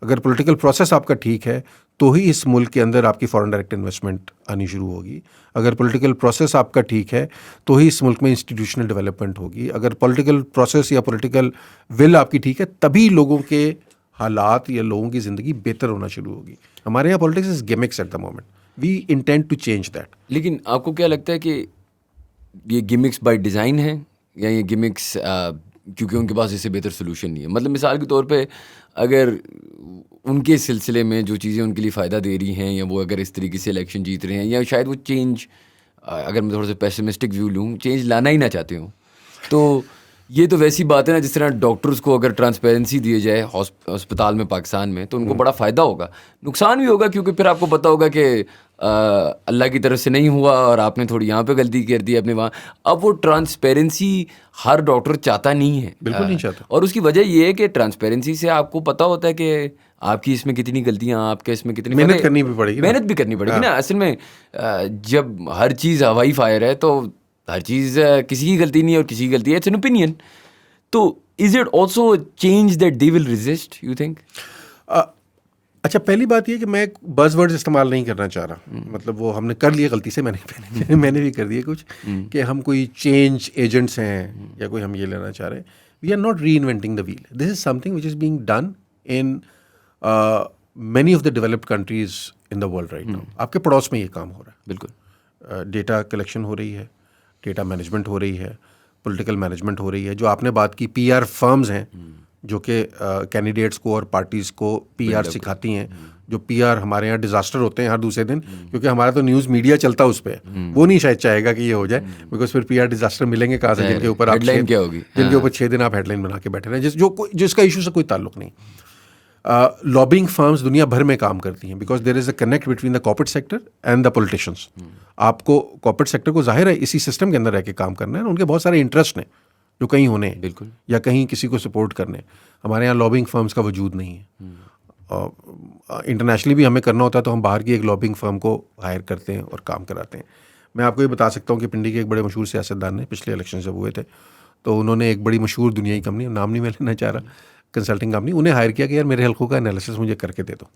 अगर पॉलिटिकल प्रोसेस आपका ठीक है तो ही इस मुल्क के अंदर आपकी फॉरेन डायरेक्ट इन्वेस्टमेंट आनी शुरू होगी। अगर पॉलिटिकल प्रोसेस आपका ठीक है तो ही इस मुल्क में इंस्टीट्यूशनल डेवलपमेंट होगी। अगर पॉलिटिकल प्रोसेस या पॉलिटिकल विल आपकी ठीक है तभी लोगों के हालात या लोगों की ज़िंदगी बेहतर होना शुरू होगी। हमारे यहाँ politics is gimmicks at the moment. We intend to change that. लेकिन आपको क्या लगता है कि ये गिमिक्स बाय डिज़ाइन है या ये गिमिक्स क्योंकि उनके पास इससे बेहतर सोल्यूशन नहीं है? मतलब मिसाल के तौर पे अगर उनके सिलसिले में जो चीज़ें उनके लिए फ़ायदा दे रही हैं या वो अगर इस तरीके से इलेक्शन जीत रहे हैं या शायद वो चेंज, अगर मैं थोड़ा सा पेसिमिस्टिक व्यू लूँ, चेंज लाना ही ना चाहते हूँ, तो ये तो वैसी बात है ना जिस तरह डॉक्टर्स को अगर ट्रांसपेरेंसी दिए जाए अस्पताल में पाकिस्तान में तो उनको बड़ा फ़ायदा होगा, नुकसान भी होगा क्योंकि फिर आपको पता होगा कि अल्लाह की तरफ से नहीं हुआ और आपने थोड़ी यहाँ पे गलती कर दी अपने वहाँ। अब वो ट्रांसपेरेंसी हर डॉक्टर चाहता नहीं है, बिल्कुल नहीं चाहता। और उसकी वजह ये है कि ट्रांसपेरेंसी से आपको पता होता है कि आपकी इसमें कितनी गलतियाँ, आपके इसमें कितनी मेहनत करनी भी पड़ेगी, मेहनत भी करनी पड़ेगी ना। असल में जब हर चीज़ हवाई फायर है तो हर चीज़ किसी की गलती नहीं है और किसी की गलती है, इट्स एन ओपिनियन। तो is it also change that they will resist, you think? अच्छा, पहली बात ये कि मैं बज़वर्ड्स इस्तेमाल नहीं करना चाह रहा। मतलब वो हमने कर लिया गलती से, मैंने भी कर दिए कुछ कि हम कोई चेंज एजेंट्स हैं या कोई हम ये लेना चाह रहे हैं। वी आर नॉट री inventing the wheel. This is something which is being done in many of the developed countries in the world right now. आपके पड़ोस में ये काम हो रहा है। बिल्कुल। डेटा कलेक्शन हो रही है, डेटा मैनेजमेंट हो रही है, पॉलिटिकल मैनेजमेंट हो रही है। जो आपने बात की पीआर फर्म्स हैं जो कि कैंडिडेट्स को और पार्टीज़ को पीआर सिखाती हैं। जो पीआर हमारे यहाँ डिज़ास्टर होते हैं हर दूसरे दिन, क्योंकि हमारा तो न्यूज़ मीडिया चलता है उस पर। वो नहीं शायद चाहेगा कि ये हो जाए, बिकॉज फिर पीआर डिज़ास्टर मिलेंगे कहाँ से जिनके ऊपर आप हेडलाइन क्या होगी, जिनके ऊपर 6 दिन आप हेडलाइन बना के बैठे रहें, जिसका इशू से कोई ताल्लुक नहीं। लॉबिंग फर्म्स दुनिया भर में काम करती हैं because there is a connect between the corporate sector and the politicians. आपको कॉर्पोरेट सेक्टर को जाहिर है इसी सिस्टम के अंदर रह के काम करना है, उनके बहुत सारे इंटरेस्ट हैं जो कहीं होने हैं, बिल्कुल, या कहीं किसी को सपोर्ट करने। हमारे यहाँ लॉबिंग फर्म्स का वजूद नहीं है। इंटरनेशनली भी हमें करना होता है तो हम बाहर की एक लॉबिंग फर्म को हायर करते हैं और काम कराते हैं। मैं आपको ये बता सकता हूँ कि पिंडी के एक बड़े मशहूर सियासतदान ने पिछले इलेक्शन जब हुए थे तो उन्होंने एक बड़ी मशहूर दुनिया की कंपनी, नाम नहीं मैं लेना चाह रहा, कंसल्टिंग कंपनी, उन्हें हायर किया कि यार मेरे हल्कों का एनालिसिस मुझे करके दे दो।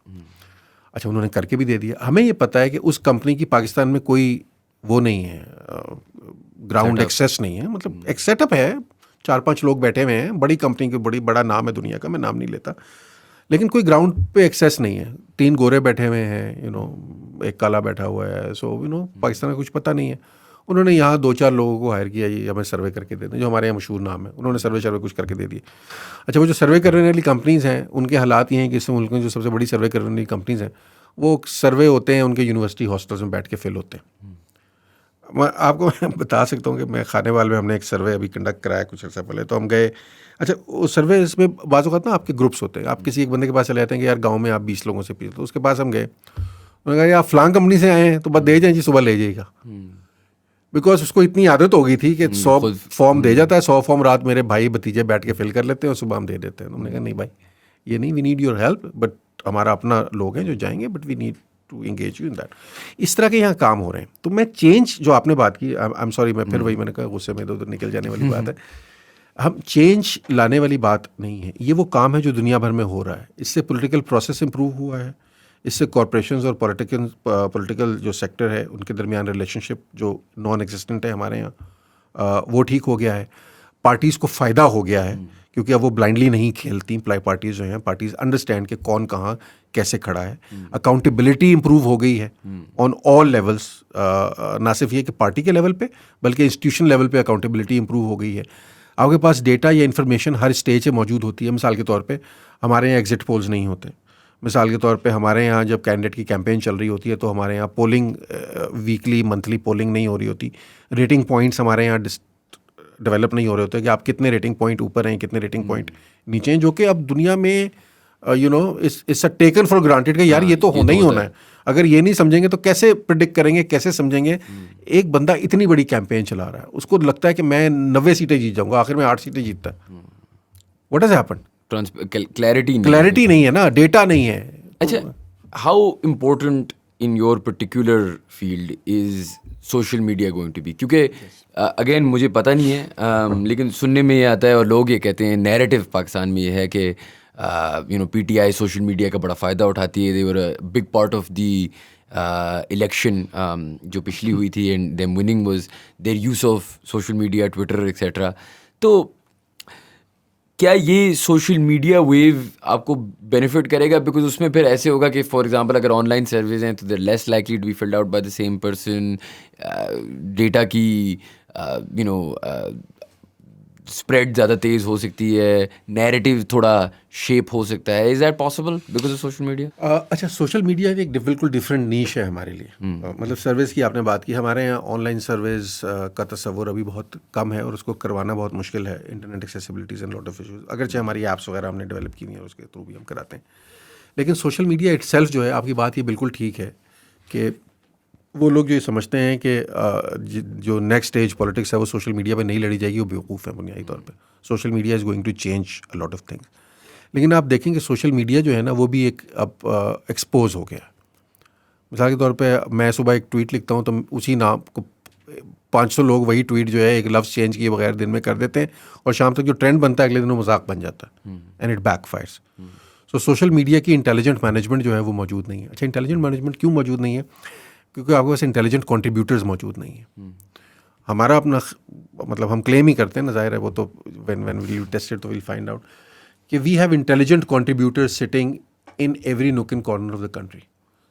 अच्छा, उन्होंने करके भी दे दिया। हमें ये पता है कि उस कंपनी की पाकिस्तान में कोई वो नहीं है, ग्राउंड एक्सेस नहीं है, मतलब एक सेटअप है, 4-5 लोग बैठे हुए हैं, बड़ी कंपनी की, बड़ा नाम है दुनिया का, मैं नाम नहीं लेता, लेकिन कोई ग्राउंड पे एक्सेस नहीं है। 3 गोरे बैठे हुए हैं, एक काला बैठा हुआ है, सो पाकिस्तान का कुछ पता नहीं है। उन्होंने यहाँ 2-4 लोगों को हायर किया, ये हमें सर्वे करके दे दें, जो हमारे यहाँ मशहूर नाम है, उन्होंने सर्वे कुछ करके दे दिए। अच्छा, वो जो सर्वे करने वाली कंपनीज़ हैं उनके हालात ये हैं कि इस मुल्क में जो सबसे बड़ी सर्वे करने वाली कंपनीज़ हैं वो सर्वे होते हैं उनके यूनिवर्सिटी हॉस्टल्स में बैठ के फेल होते हैं। मैं बता सकता हूँ कि मैं खानेवाल में हमने एक सर्वे अभी कंडक्ट कराया कुछ अर्सा पहले, तो हम गए। अच्छा, उस सर्वे इसमें बाज़ औक़ात ना आपके ग्रुप्स होते हैं, आप किसी एक बंदे के पास चले जाते हैं कि यार गांव में आप 20 लोगों से पीछे, तो उसके पास हम गए, उन्होंने कहा यार फलां कंपनी से आए हैं तो बस दे जाएँ जी, सुबह ले जाइएगा। बिकॉज उसको इतनी आदत हो गई थी कि 100 फॉर्म दे जाता है, 100 फॉर्म रात मेरे भाई भतीजे बैठ के फिल कर लेते हैं और सुबह हम दे देते हैं। उन्होंने कहा नहीं भाई, ये नहीं, we need your help, but हमारा अपना लोग हैं जो जाएंगे, but we need to engage you in that. इस तरह के यहाँ काम हो रहे हैं। तो मैं चेंज जो आपने बात की, आई एम सॉरी, मैं फिर वही मैंने कहा गुस्से में इधर निकल जाने वाली बात है। हम चेंज लाने वाली बात नहीं है, ये वो काम है जो दुनिया भर में हो रहा है। इससे पॉलिटिकल प्रोसेस इंप्रूव हुआ है, इससे कॉरपोरेशंस और पॉलिटिकल जो सेक्टर है उनके दरमियान रिलेशनशिप जो नॉन एग्जिस्टेंट है हमारे यहाँ, वो ठीक हो गया है। पार्टीज़ को फ़ायदा हो गया है क्योंकि अब वो ब्लाइंडली नहीं खेलती। पार्टीज़ जो हैं, पार्टीज़ अंडरस्टैंड कि कौन कहाँ कैसे खड़ा है। अकाउंटेबिलिटी इंप्रूव हो गई है ऑन ऑल लेवल्स, ना सिर्फ ये कि पार्टी के लेवल पे बल्कि इंस्टीट्यूशन लेवल पे अकाउंटेबिलिटी इंप्रूव हो गई है। आपके पास डेटा या इन्फॉर्मेशन हर स्टेज पे मौजूद होती है। मिसाल के तौर पे हमारे यहाँ एग्जिट पोल्स नहीं होते। मिसाल के तौर पे हमारे यहाँ जब कैंडिडेट की कैंपेन चल रही होती है तो हमारे यहाँ पोलिंग वीकली मंथली पोलिंग नहीं हो रही होती। रेटिंग पॉइंट्स हमारे यहाँ डेवलप नहीं हो रहे होते कि आप कितने रेटिंग पॉइंट ऊपर हैं, कितने रेटिंग पॉइंट नीचे हैं, जो कि अब दुनिया में it's a taken for granted कि यार ये तो होना ही होना है। अगर ये नहीं समझेंगे तो कैसे प्रिडिक्ट करेंगे, कैसे समझेंगे। एक बंदा इतनी बड़ी कैंपेन चला रहा है, उसको लगता है कि मैं 90 सीटें जीत जाऊंगा, आखिर में 8 सीटें जीतता है। What has happened? क्लैरिटी नहीं है ना, डेटा नहीं है। अच्छा, how important in your particular field is social media going to be? क्योंकि अगेन मुझे पता नहीं है, लेकिन सुनने में ये आता है और लोग ये कहते हैं, नैरेटिव पाकिस्तान में ये है कि पीटीआई सोशल मीडिया का बड़ा फ़ायदा उठाती है। They were a big part of the election जो पिछली हुई थी, and them winning was their use of social media, Twitter etcetera. तो क्या ये सोशल मीडिया वेव आपको बेनिफिट करेगा? बिकॉज उसमें फिर ऐसे होगा कि फॉर एग्जांपल अगर ऑनलाइन सर्विस हैं तो there less likely to be filled out by the same person, data की स्प्रेड ज़्यादा तेज़ हो सकती है, नैरेटिव थोड़ा शेप हो सकता है। Is that possible because of social media? अच्छा, सोशल मीडिया एक बिल्कुल डिफरेंट नीश है हमारे लिए। मतलब सर्विस की आपने बात की, हमारे यहाँ ऑनलाइन सर्विस का तस्वुर अभी बहुत कम है और उसको करवाना बहुत मुश्किल है। Internet accessibilities and lot of issues, अगरचे हमारी ऐप्स वगैरह हमने डेवलप की हुई है, उसके थ्रू भी हम कराते हैं। लेकिन सोशल मीडिया इटसेल्फ जो है, आपकी बात ये बिल्कुल ठीक है कि वो लोग जो ये समझते हैं कि जो नेक्स्ट स्टेज पॉलिटिक्स है वो सोशल मीडिया पे नहीं लड़ी जाएगी, वो बेवकूफ़ है बुनियादी तौर पे। Social media is going to change a lot of things. लेकिन आप देखेंगे सोशल मीडिया जो है ना, वो भी एक अब एक्सपोज हो गया। मिसाल के तौर पे मैं सुबह एक ट्वीट लिखता हूँ तो उसी नाम को 500 लोग वही ट्वीट जो है एक लफ्ज़ चेंज किए बगैर दिन में कर देते हैं, और शाम तक जो ट्रेंड बनता है अगले दिन वो मजाक बन जाता है, and it backfires. So social media की इंटेलिजेंट मैनेजमेंट जो है वो मौजूद नहीं है। अच्छा, इंटेलिजेंट मैनेजमेंट क्यों मौजूद नहीं है? क्योंकि आपके पास इंटेलिजेंट कंट्रीब्यूटर्स मौजूद नहीं है। हमारा अपना मतलब हम क्लेम ही करते हैं ना, जाहिर है वो तो व्हेन वी टेस्ट इट तो विल फाइंड आउट कि we have intelligent contributors sitting in every nook and corner of the country.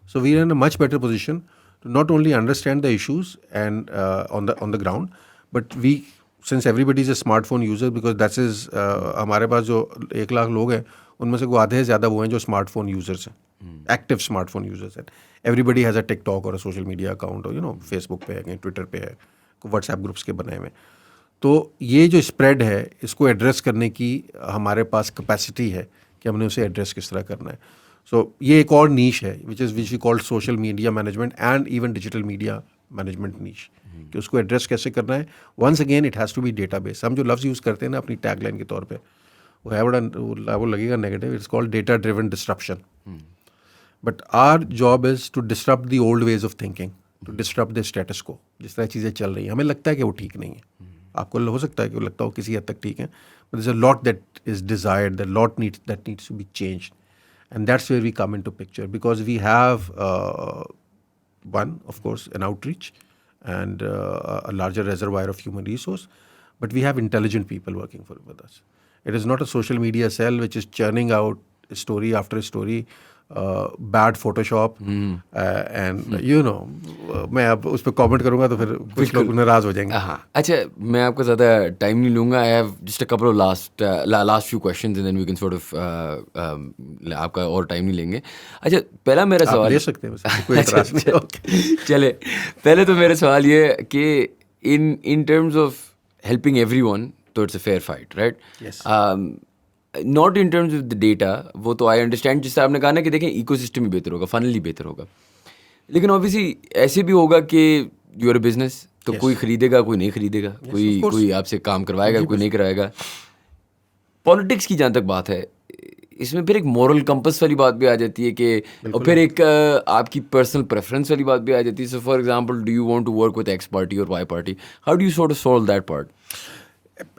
So we are in a much better position to not only understand the issues and on the ground, but we since everybody is a smartphone user, because that is हमारे पास जो 1 लाख लोग हैं उनमें से कोई आधे से ज़्यादा वो हैं जो स्मार्टफोन यूज़र्स हैं, एक्टिव स्मार्टफोन यूज़र्स हैं। एवरीबडी हैज़ अ टिकटॉक और अ सोशल मीडिया अकाउंट, और फेसबुक पे है, कहीं ट्विटर पे है, व्हाट्सएप ग्रुप्स के बने हुए। तो ये जो स्प्रेड है इसको एड्रेस करने की हमारे पास कैपेसिटी है कि हमने उसे एड्रेस किस तरह करना है। सो ये एक और नीश है which we called social media management and even digital media management niche, कि उसको एड्रेस कैसे करना है। Once again it has to be database. हम जो लफ्ज़ यूज़ करते हैं ना अपनी टैगलाइन के तौर पे, वो है बड़ा, वो लगेगा negative, it's called data driven disruption. But our job is to disturb the old ways of thinking, to disturb the status quo. जिस तरह चीज़ें चल रही हैं हमें लगता है कि वो ठीक नहीं है, आपको हो सकता है कि वो लगता हो किसी हद तक ठीक है, but there's a lot that is desired, that needs to be changed, and that's where we come into picture, because we have one, of course, an outreach and a larger reservoir of human resource, but we have intelligent people working with us. It is not a social media cell which is churning out story after story, bad Photoshop, and you know, मैं अब उस पर comment करूँगा तो फिर कुछ लोग नाराज हो जाएंगे. हाँ, अच्छा, मैं आपका ज़्यादा टाइम नहीं लूँगा. I have just a couple of last few questions and then we can sort of आपका और टाइम नहीं लेंगे. अच्छा, पहला मेरा आप सवाल ले सकते हैं वैसे, कोई इतराज नहीं. Okay. चले, पहले तो मेरा सवाल ये कि in terms of helping everyone, तो it's a fair fight, right? Yes. Not in terms of the data, वो तो आई अंडरस्टैंड, जिससे आपने कहा ना कि देखें इकोसिस्टम ही बेहतर होगा, फनल ही बेहतर होगा, लेकिन ऑब्वियसली ऐसे भी होगा कि यू आर अ बिजनेस, तो कोई खरीदेगा, कोई नहीं खरीदेगा, कोई आपसे काम करवाएगा, कोई नहीं कराएगा. पॉलिटिक्स की जहाँ तक बात है, इसमें फिर एक मॉरल कंपस वाली बात भी आ जाती है कि, और फिर एक आपकी पर्सनल प्रेफरेंस वाली बात भी आ जाती है. So for example, do you want to work with X party और Y party? How do you sort of solve that part?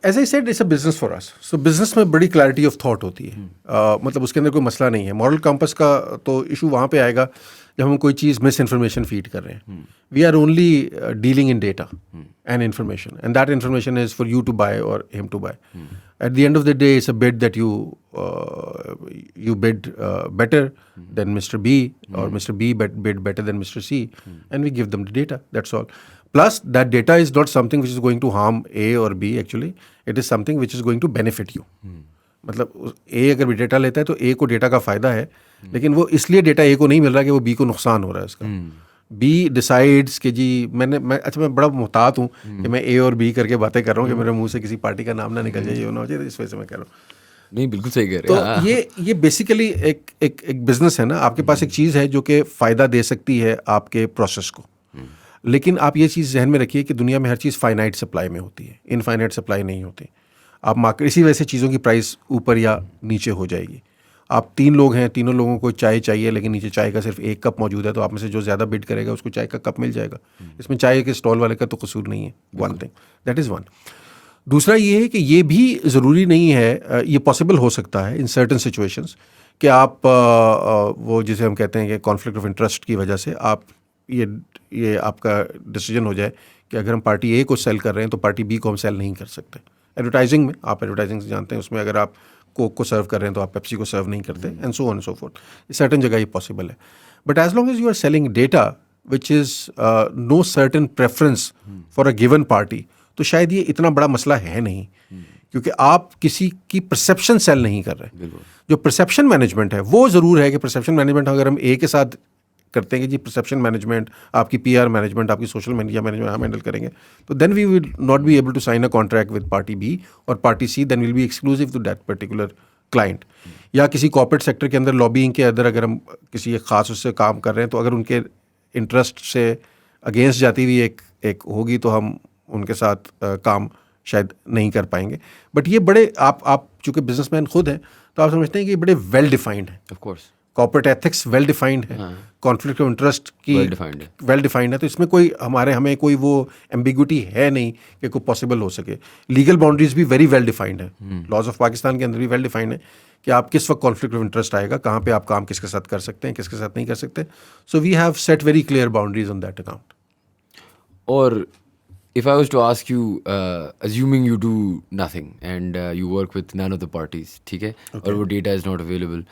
As I said, it's a business for us. So business में बड़ी clarity of thought होती है. मतलब उसके अंदर कोई मसला नहीं है. Moral compass का तो इशू वहाँ पे आएगा जब हम कोई चीज़ मिस इन्फॉर्मेशन फीड कर रहे हैं. We are only dealing in data and information, and that information is for you to buy or him to buy. At the end of the day, it's a bid that you bid better than Mr. B, or Mr. B bid better than Mr. C, and we give them the data. That's all. Plus, that data is not something which is going to harm A or B. Actually, it is something which is going to benefit you. मतलब A अगर भी data लेता है तो A को data का फ़ायदा है, लेकिन वो इसलिए डेटा A को नहीं मिल रहा कि वो B को नुकसान हो रहा है इसका. B डिसाइड्स कि जी मैं बड़ा मुहतात हूँ कि मैं A और B करके बातें कर रहा हूँ कि मेरे मुंह से किसी पार्टी का नाम ना निकल जाए, ये होना चाहिए, इस वजह से मैं कह रहा हूँ. नहीं, बिल्कुल सही कह रहे हैं. तो ये बेसिकली एक बिजनेस है ना. आपके पास एक चीज़ है जो कि फ़ायदा दे सकती है आपके प्रोसेस को, लेकिन आप ये चीज़ जहन में रखिए कि दुनिया में हर चीज़ फाइनाइट सप्लाई में होती है, इनफाइनाइट सप्लाई नहीं होती. आप मार्केट, इसी वजह से चीज़ों की प्राइस ऊपर या नीचे हो जाएगी. आप 3 लोग हैं, तीनों लोगों को चाय चाहिए, लेकिन नीचे चाय का सिर्फ 1 कप मौजूद है, तो आप में से जो ज़्यादा बिड करेगा उसको चाय का कप मिल जाएगा. इसमें चाय के स्टॉल वाले का तो कसूर नहीं है. One thing, that is one. दूसरा ये है कि ये भी ज़रूरी नहीं है, ये पॉसिबल हो सकता है इन सर्टन सिचुएशंस कि आप वो जिसे हम कहते हैं कि कॉन्फ्लिक्ट ऑफ इंटरेस्ट की वजह से आप ये आपका डिसीजन हो जाए कि अगर हम पार्टी ए को सेल कर रहे हैं तो पार्टी बी को हम सेल नहीं कर सकते. एडवर्टाइजिंग में आप एडवर्टाइजिंग से जानते हैं, उसमें अगर आप कोक को सर्व कर रहे हैं तो आप पेप्सी को सर्व नहीं करते, and so on and so forth. Certain जगह ये पॉसिबल है, but as long as you are selling data which is no certain preference for a given party, तो शायद ये इतना बड़ा मसला है नहीं, क्योंकि आप किसी की परसेप्शन सेल नहीं कर रहे. जो परसेप्शन मैनेजमेंट है वो ज़रूर है कि परसेप्शन मैनेजमेंट अगर हम ए के साथ करते हैं कि जी परसेप्शन मैनेजमेंट, आपकी PR मैनेजमेंट, आपकी सोशल मीडिया मैनेजमेंट हम हैंडल करेंगे, तो then we will not be able to sign a contract with party B और party C, then will be exclusive to that particular client. या किसी corporate sector के अंदर lobbying के अंदर अगर हम किसी एक ख़ास उससे काम कर रहे हैं, तो अगर उनके इंटरेस्ट से अगेंस्ट जाती हुई एक होगी तो हम उनके साथ काम शायद नहीं कर पाएंगे. बट ये बड़े आप चूँकि बिजनेसमैन खुद हैं तो आप समझते हैं कि बड़े वेल डिफाइंड है. Of course corporate ethics well defined है, कॉन्फ्लिक्ट ऑफ इंटरेस्ट की वेल डिफाइंड है, तो इसमें कोई हमें कोई वो एम्बिग्विटी है नहीं कि कोई पॉसिबल हो सके. लीगल बाउंड्रीज भी वेरी वेल डिफाइंड है, लॉज ऑफ पाकिस्तान के अंदर भी वेल डिफाइंड है कि आप किस वक्त कॉन्फ्लिक्ट ऑफ इंटरेस्ट आएगा, कहाँ पे आप काम किसके साथ कर सकते हैं, किसके साथ नहीं कर सकते. So we have set very clear boundaries on that account. और if I was to ask you, assuming you do nothing and you work with none of the parties, ठीक है, और वो data is not available,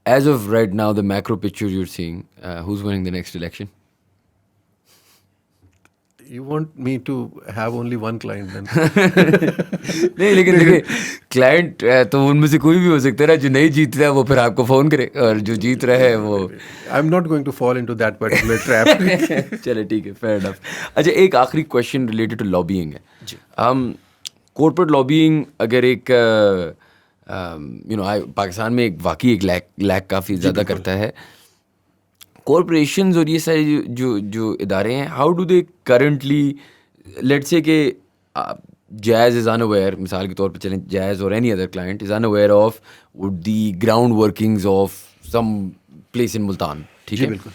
as of right now, the macro picture you're seeing, who's winning the next election? You want me to have only one client then? नहीं, लेकिन देखिए, client तो उनमें से कोई भी हो सकता है ना. जो नहीं जीत रहा है वो फिर आपको फ़ोन करे, और जो जीत रहा है वो I am not going to fall into that particular trap. चले, ठीक है, फेयर इनफ. अच्छा, एक आखिरी क्वेश्चन रिलेटेड टू लॉबिंग है. कॉर्पोरेट लॉबिंग अगर एक पाकिस्तान में वाकई एक लैक काफ़ी ज़्यादा करता है. कॉर्पोरेशंस और ये सारे जो इदारे हैं, how do they currently, let's say कि Jazz is unaware, मिसाल के तौर पे चलें, Jazz or any other client is unaware of the ground workings of some place in Multan, ठीक जी है? बिल्कुल।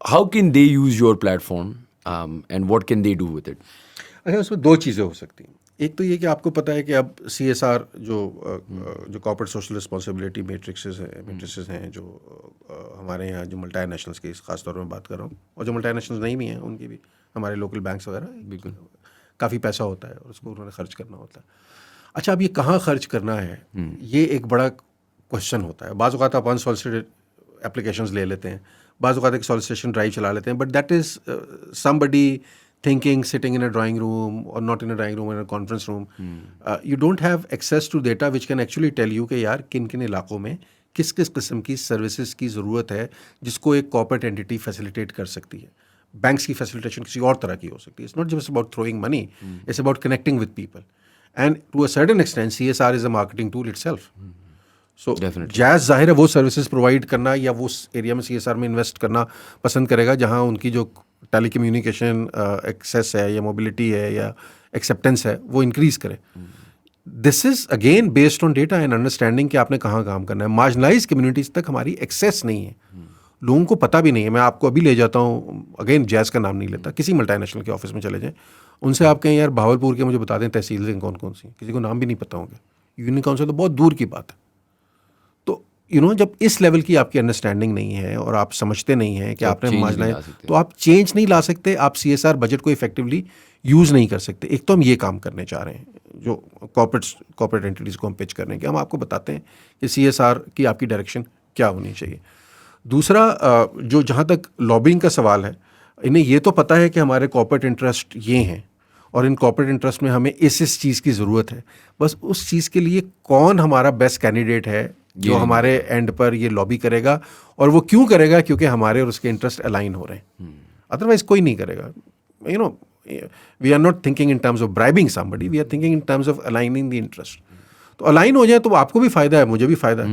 How can they use your platform and what can they do with it? अच्छा, उसमें दो चीज़ें हो सकती हैं। एक तो ये कि आपको पता है कि अब CSR जो कॉर्पोरेट सोशल रिस्पॉन्सिबिलिटी मैट्रिक्सेस हैं जो हमारे यहाँ जो मल्टीनेशनल्स की खास तौर में बात कर रहा हूँ, और जो मल्टीनेशनल्स नहीं भी हैं उनकी भी, हमारे लोकल बैंक्स वगैरह, बिल्कुल काफ़ी पैसा होता है और उसको उन्होंने खर्च करना होता है। अच्छा, अब ये कहाँ खर्च करना है, ये एक बड़ा क्वेश्चन होता है। बाज़ औक़ात आप अनसॉलिसिटेड एप्लीकेशंस ले लेते हैं, बाज़ औक़ात एक सॉलिसिटेशन ड्राइव चला लेते हैं, but that is somebody thinking sitting in a drawing room or not in a drawing room, in a conference room. You don't have access to data which can actually tell you कि यार किन किन इलाकों में किस किस किस्म की सर्विसेज की ज़रूरत है जिसको एक कॉर्पोरेट एंटिटी फैसिलिटेट कर सकती है। बैंक्स की फैसिलिटेशन किसी और तरह की हो सकती है। It's not just about throwing money, it's about connecting with people, and to a certain extent CSR is a marketing tool itself. So जैज़ ज़ाहिर है वो सर्विसेज प्रोवाइड करना या वो एरिया में CSR में इन्वेस्ट करना पसंद करेगा जहाँ उनकी जो टेलीकम्युनिकेशन एक्सेस है या मोबिलिटी है या एक्सेप्टेंस है वो इंक्रीज़ करे। This is again based on data and understanding कि आपने कहाँ काम करना है। मार्जिनलाइज कम्युनिटीज़ तक हमारी एक्सेस नहीं है, लोगों को पता भी नहीं है। मैं आपको अभी ले जाता हूँ, अगेन जैज़ का नाम नहीं लेता, किसी मल्टीनेशनल के ऑफिस में चले जाएँ, उनसे आप कहें यार भावलपुर के मुझे बता दें तहसीलें कौन कौन सी, किसी को नाम भी नहीं पता होंगे। यूनियन काउंसिल तो बहुत दूर की बात है। तो जब इस लेवल की आपकी अंडरस्टैंडिंग नहीं है और आप समझते नहीं हैं कि आपने मार्जिनलाइज, तो आप चेंज नहीं ला सकते, आप CSR बजट को इफेक्टिवली यूज़ नहीं कर सकते। एक तो हम ये काम करने चाह रहे हैं जो कॉर्पोरेट एंटिटीज़ को हम पिच कर रहे हैं कि हम आपको बताते हैं कि CSR की आपकी डायरेक्शन क्या होनी चाहिए। दूसरा, जो जहाँ तक लॉबिंग का सवाल है, इन्हें ये तो पता है कि हमारे कॉर्पोरेट इंटरेस्ट ये हैं और इन कॉर्पोरेट इंटरेस्ट में हमें इस चीज़ की ज़रूरत है, बस उस चीज़ के लिए कौन हमारा बेस्ट कैंडिडेट है जो हमारे एंड पर ये लॉबी करेगा, और वो क्यों करेगा, क्योंकि हमारे और उसके इंटरेस्ट अलाइन हो रहे हैं। अदरवाइज कोई नहीं करेगा। We are not thinking in terms of bribing somebody, we are thinking in terms of aligning the interest. तो अलाइन हो जाए तो आपको भी फ़ायदा है, मुझे भी फ़ायदा है।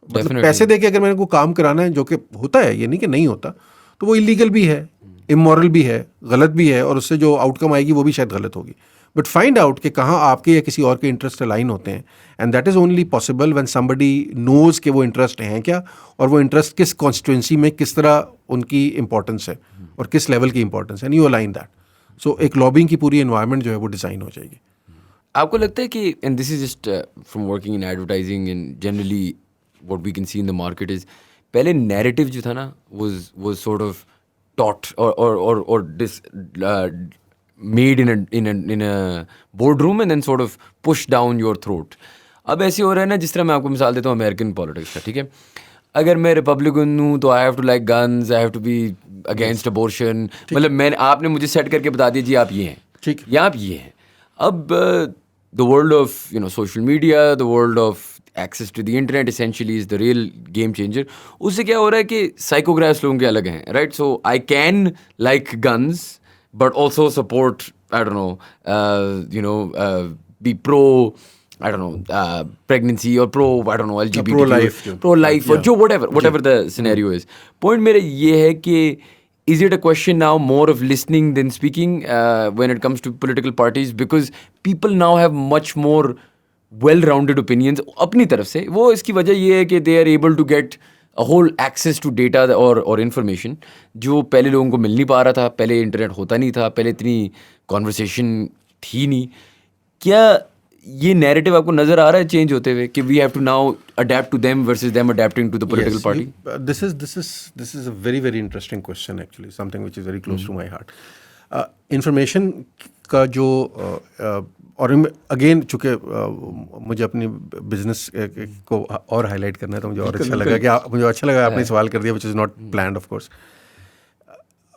मतलब पैसे दे के अगर मैंने को काम कराना है, जो कि होता है, ये नहीं कि नहीं होता, तो वो इलीगल भी है, इमोरल भी है, गलत भी है, और उससे जो आउटकम आएगी वो भी शायद गलत होगी। बट फाइंड आउट कि कहाँ आपके या किसी और के इंटरेस्ट अलाइन होते हैं, and that is only possible when somebody knows कि वो इंटरेस्ट हैं क्या, और वो इंटरेस्ट किस कॉन्स्टिट्यूंसी में किस तरह उनकी इंपॉर्टेंस है और किस लेवल की इंपॉर्टेंस है, एंड यू अलाइन दैट। सो एक लॉबिंग की पूरी एनवायरनमेंट जो है वो डिज़ाइन हो जाएगी। आपको लगता है कि, and this is just from working in advertising and generally what we can see in the market is, पहले नैरेटिव जो था ना was sort of taught or made in a boardroom and then sort of pushed down your throat. अब ऐसे हो रहा है ना, जिस तरह मैं आपको मिसाल देता हूँ अमेरिकन पॉलिटिक्स का, ठीक है? अगर मैं रिपब्लिकन हूँ तो I have to like guns, I have to be against abortion, मतलब आपने मुझे सेट करके बता दीजिए आप ये हैं, ठीक, या आप ये हैं। अब the world of social media, the world of access to the internet essentially is the real game changer. उससे क्या हो रहा है कि साइकोग्राफ्स लोगों के अलग हैं, right? So I can like guns but also support, I don't know, be pro, I don't know, pregnancy, or pro, I don't know, LGBT, pro-life, or जो whatever the scenario is. Point मेरा ये है कि is it a question now more of listening than speaking when it comes to political parties, because people now have much more well-rounded opinions अपनी तरफ से। वो इसकी वजह ये है कि they are able to get a whole access to data और information जो पहले लोगों को मिल नहीं पा रहा था, पहले इंटरनेट होता नहीं था, पहले इतनी कॉन्वर्सेशन थी नहीं। क्या ये नैरेटिव आपको नज़र आ रहा है चेंज होते हुए कि we have to now adapt to them versus them adapting to the political party? This is a very interesting question, actually something which is very close to my heart. Information का जो और again चूँकि मुझे अपनी business को और highlight करना है, तो मुझे और अच्छा लगा कि मुझे अच्छा लगा आपने सवाल कर दिया, which is not planned of course.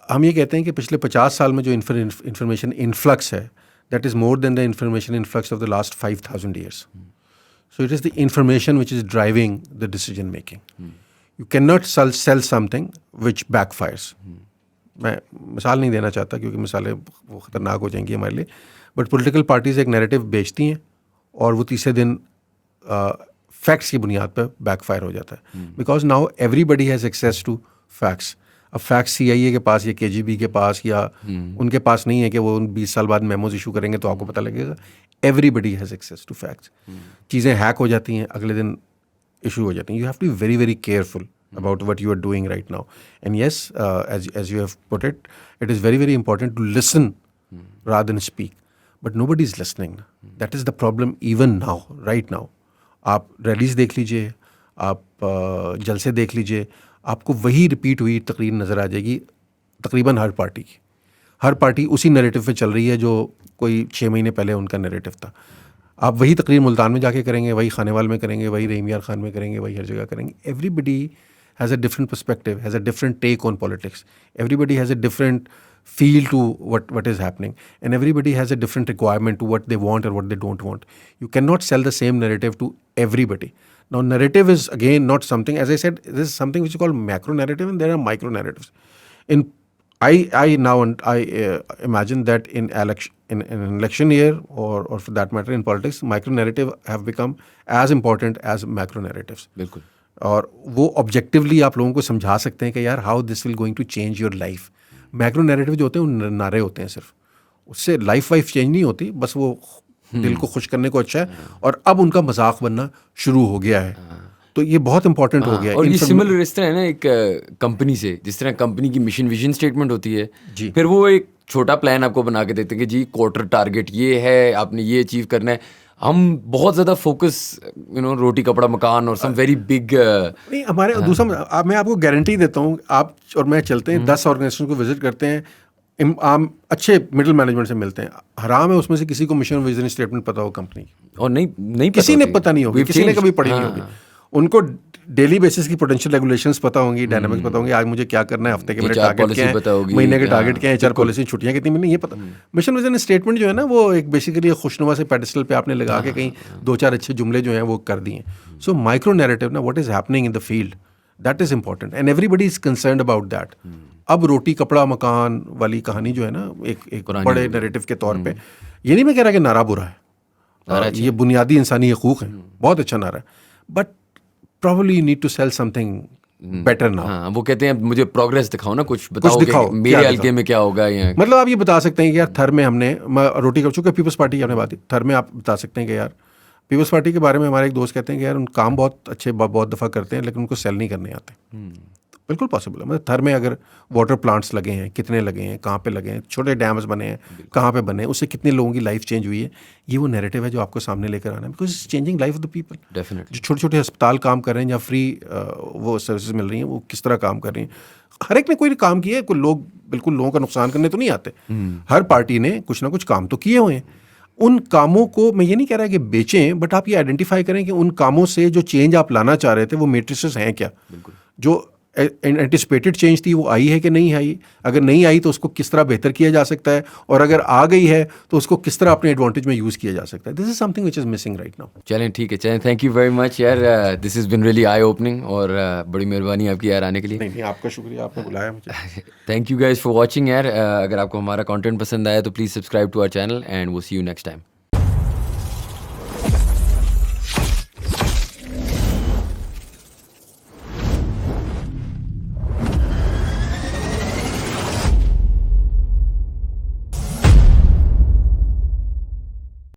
हम ये कहते हैं कि पिछले 50 साल में जो इंफॉर्मेशन इन्फ्लक्स है, that is more than the information influx of the last 5000 years. So it is the information which is driving the decision making. You can not sell something which backfires. मैं मिसाल नहीं देना चाहता क्योंकि मिसालें वो ख़तरनाक हो जाएंगी हमारे लिए, बट पॉलिटिकल पार्टीज़ एक नैरेटिव बेचती हैं और वो तीसरे दिन फैक्ट्स की बुनियाद पर बैकफायर हो जाता है, because now everybody has access to facts. अब फैक्ट्स CIA के पास या KGB के पास या उनके पास नहीं है कि वो 20 साल बाद मेमोज इशू करेंगे तो आपको पता लगेगा. Everybody has access to facts. चीज़ें हैक हो जाती हैं, अगले दिन इशू हो जाती हैं. You have to be very very careful about what you are doing right now. And yes, as you have put it, it is very very important to listen rather than speak. But nobody is listening. That is the problem even now, right now. आप rallies देख लीजिए, आप जलसे देख लीजिए, आपको वही repeat हुई तकरीर नज़र आ जाएगी तकरीबन हर पार्टी की. हर पार्टी उसी नैरेटिव पे चल रही है जो कोई 6 महीने पहले उनका नैरेटिव था. आप वही तकरीर मुल्तान में जाके करेंगे, वही खानेवाल में करेंगे, वही रहीम यार खान में करेंगे, वही हर जगह करेंगे. Everybody has a different perspective, has a different take on politics. Everybody has a different feel to what is happening. And everybody has a different requirement to what they want or what they don't want. You cannot sell the same narrative to everybody. Now, narrative is, again, not something, as I said, this is something which is called macro narrative and there are micro narratives. I imagine that in an election year or for that matter in politics, micro narrative have become as important as macro narratives. बिल्कुल. और वो objectively आप लोगों को समझा सकते हैं कि यार how this will going to change your life. Macro narrative जो होते हैं वो नारे होते हैं सिर्फ, उससे लाइफ चेंज नहीं होती, बस वो दिल को खुश करने को अच्छा है. और अब उनका मजाक बनना शुरू हो गया है, तो ये बहुत इंपॉर्टेंट हो गया है. और ये सिमिलर इस तरह है ना, एक कंपनी से जिस तरह कंपनी की मिशन विजन स्टेटमेंट होती है, फिर वो एक छोटा प्लान आपको बना के देते हैं कि जी क्वार्टर टारगेट ये है, आपने ये अचीव करना है. हम बहुत ज़्यादा फोकस रोटी कपड़ा मकान और सम वेरी बिग नहीं. हमारे दूसरा मैं आपको गारंटी देता हूँ, आप और मैं चलते हैं 10 ऑर्गेनाइजेशन को विजिट करते हैं, अच्छे मिडिल मैनेजमेंट से मिलते हैं. हराम है उसमें से किसी को मिशन विजन स्टेटमेंट पता हो कंपनी की, और नहीं किसी ने पता नहीं होगी, किसी ने कभी पढ़ी नहीं होगी. उनको डेली बेसिस की पोटेंशियल रेगुलेशंस पता होंगी, डायनामिक्स पता होंगे, आज मुझे क्या करना है, हफ्ते के मेरे टारगेट क्या है, महीने के टारगेट क्या है, HR पॉलिसी, छुट्टियां कितनी मिलनी, ये पता. मिशन विजन स्टेटमेंट जो है ना, वो एक बेसिकली खुशनुमा से पेडिस्टल पे आपने लगा के कहीं 2-4 अच्छे जुमले जो हैं वो कर दिए. सो माइक्रो नैरेटिव ना, what is happening in the field, that is important and everybody is concerned about that. अब रोटी कपड़ा मकान वाली कहानी जो है ना, एक बड़े नैरेटिव के तौर पे, ये नहीं मैं कह रहा कि नारा बुरा है, ये बुनियादी इंसानी हकूक है, बहुत अच्छा नारा है, but probably you need to sell something better now. हाँ, वो कहते हैं मुझे प्रोग्रेस दिखाओ ना, कुछ बताओ कि मेरे हल्के में क्या होगा. यहाँ मतलब आप ये बता सकते हैं कि यार थर में हमने रोटी कर चुके, पीपल्स पार्टी की आपने बात की, थर में आप बता सकते हैं कि यार पीपल्स पार्टी के बारे में हमारे एक दोस्त कहते हैं कि यार उन काम बहुत अच्छे बहुत दफ़ा करते हैं लेकिन उनको सेल नहीं करने आते. बिल्कुल पॉसिबल है. मतलब थर में अगर वाटर प्लांट्स लगे हैं, कितने लगे हैं, कहाँ पे लगे हैं, छोटे डैम्स बने हैं, कहाँ पे बने हैं, उससे कितने लोगों की लाइफ चेंज हुई है, ये वो नैरेटिव है जो आपको सामने लेकर आना है. Because it's changing life of the people. Definitely. जो छोटे छोटे अस्पताल काम कर रहे हैं या फ्री वो सर्विसेज मिल रही हैं, वो किस तरह काम कर रही हैं. हर एक ने कोई काम किया है, कोई लोग बिल्कुल लोगों का नुकसान करने तो नहीं आते. हर पार्टी ने कुछ ना कुछ काम तो किए हुए हैं. उन कामों को मैं ये नहीं कह रहा कि बेचें, बट आप ये आइडेंटिफाई करें कि उन कामों से जो चेंज आप लाना चाह रहे थे वो मैट्रिसेस हैं क्या, जो एंटिसिपेटेड चेंज थी वो आई है कि नहीं आई. अगर नहीं आई तो उसको किस तरह बेहतर किया जा सकता है, और अगर आ गई है तो उसको किस तरह अपने एडवांटेज में यूज़ किया जा सकता है. This is something which is missing right now. चलें ठीक है, चलें. थैंक यू वेरी मच यार, this is been really I opening, और बड़ी मेहरबानी आपकी यार आने के लिए. नहीं, आपका शुक्रिया, आपने बुलाया मुझे. Thank you guys for watching यार. अगर आपको हमारा कॉन्टेंट पसंद आया तो please subscribe to our channel and वो सी यू नेक्स्ट टाइम.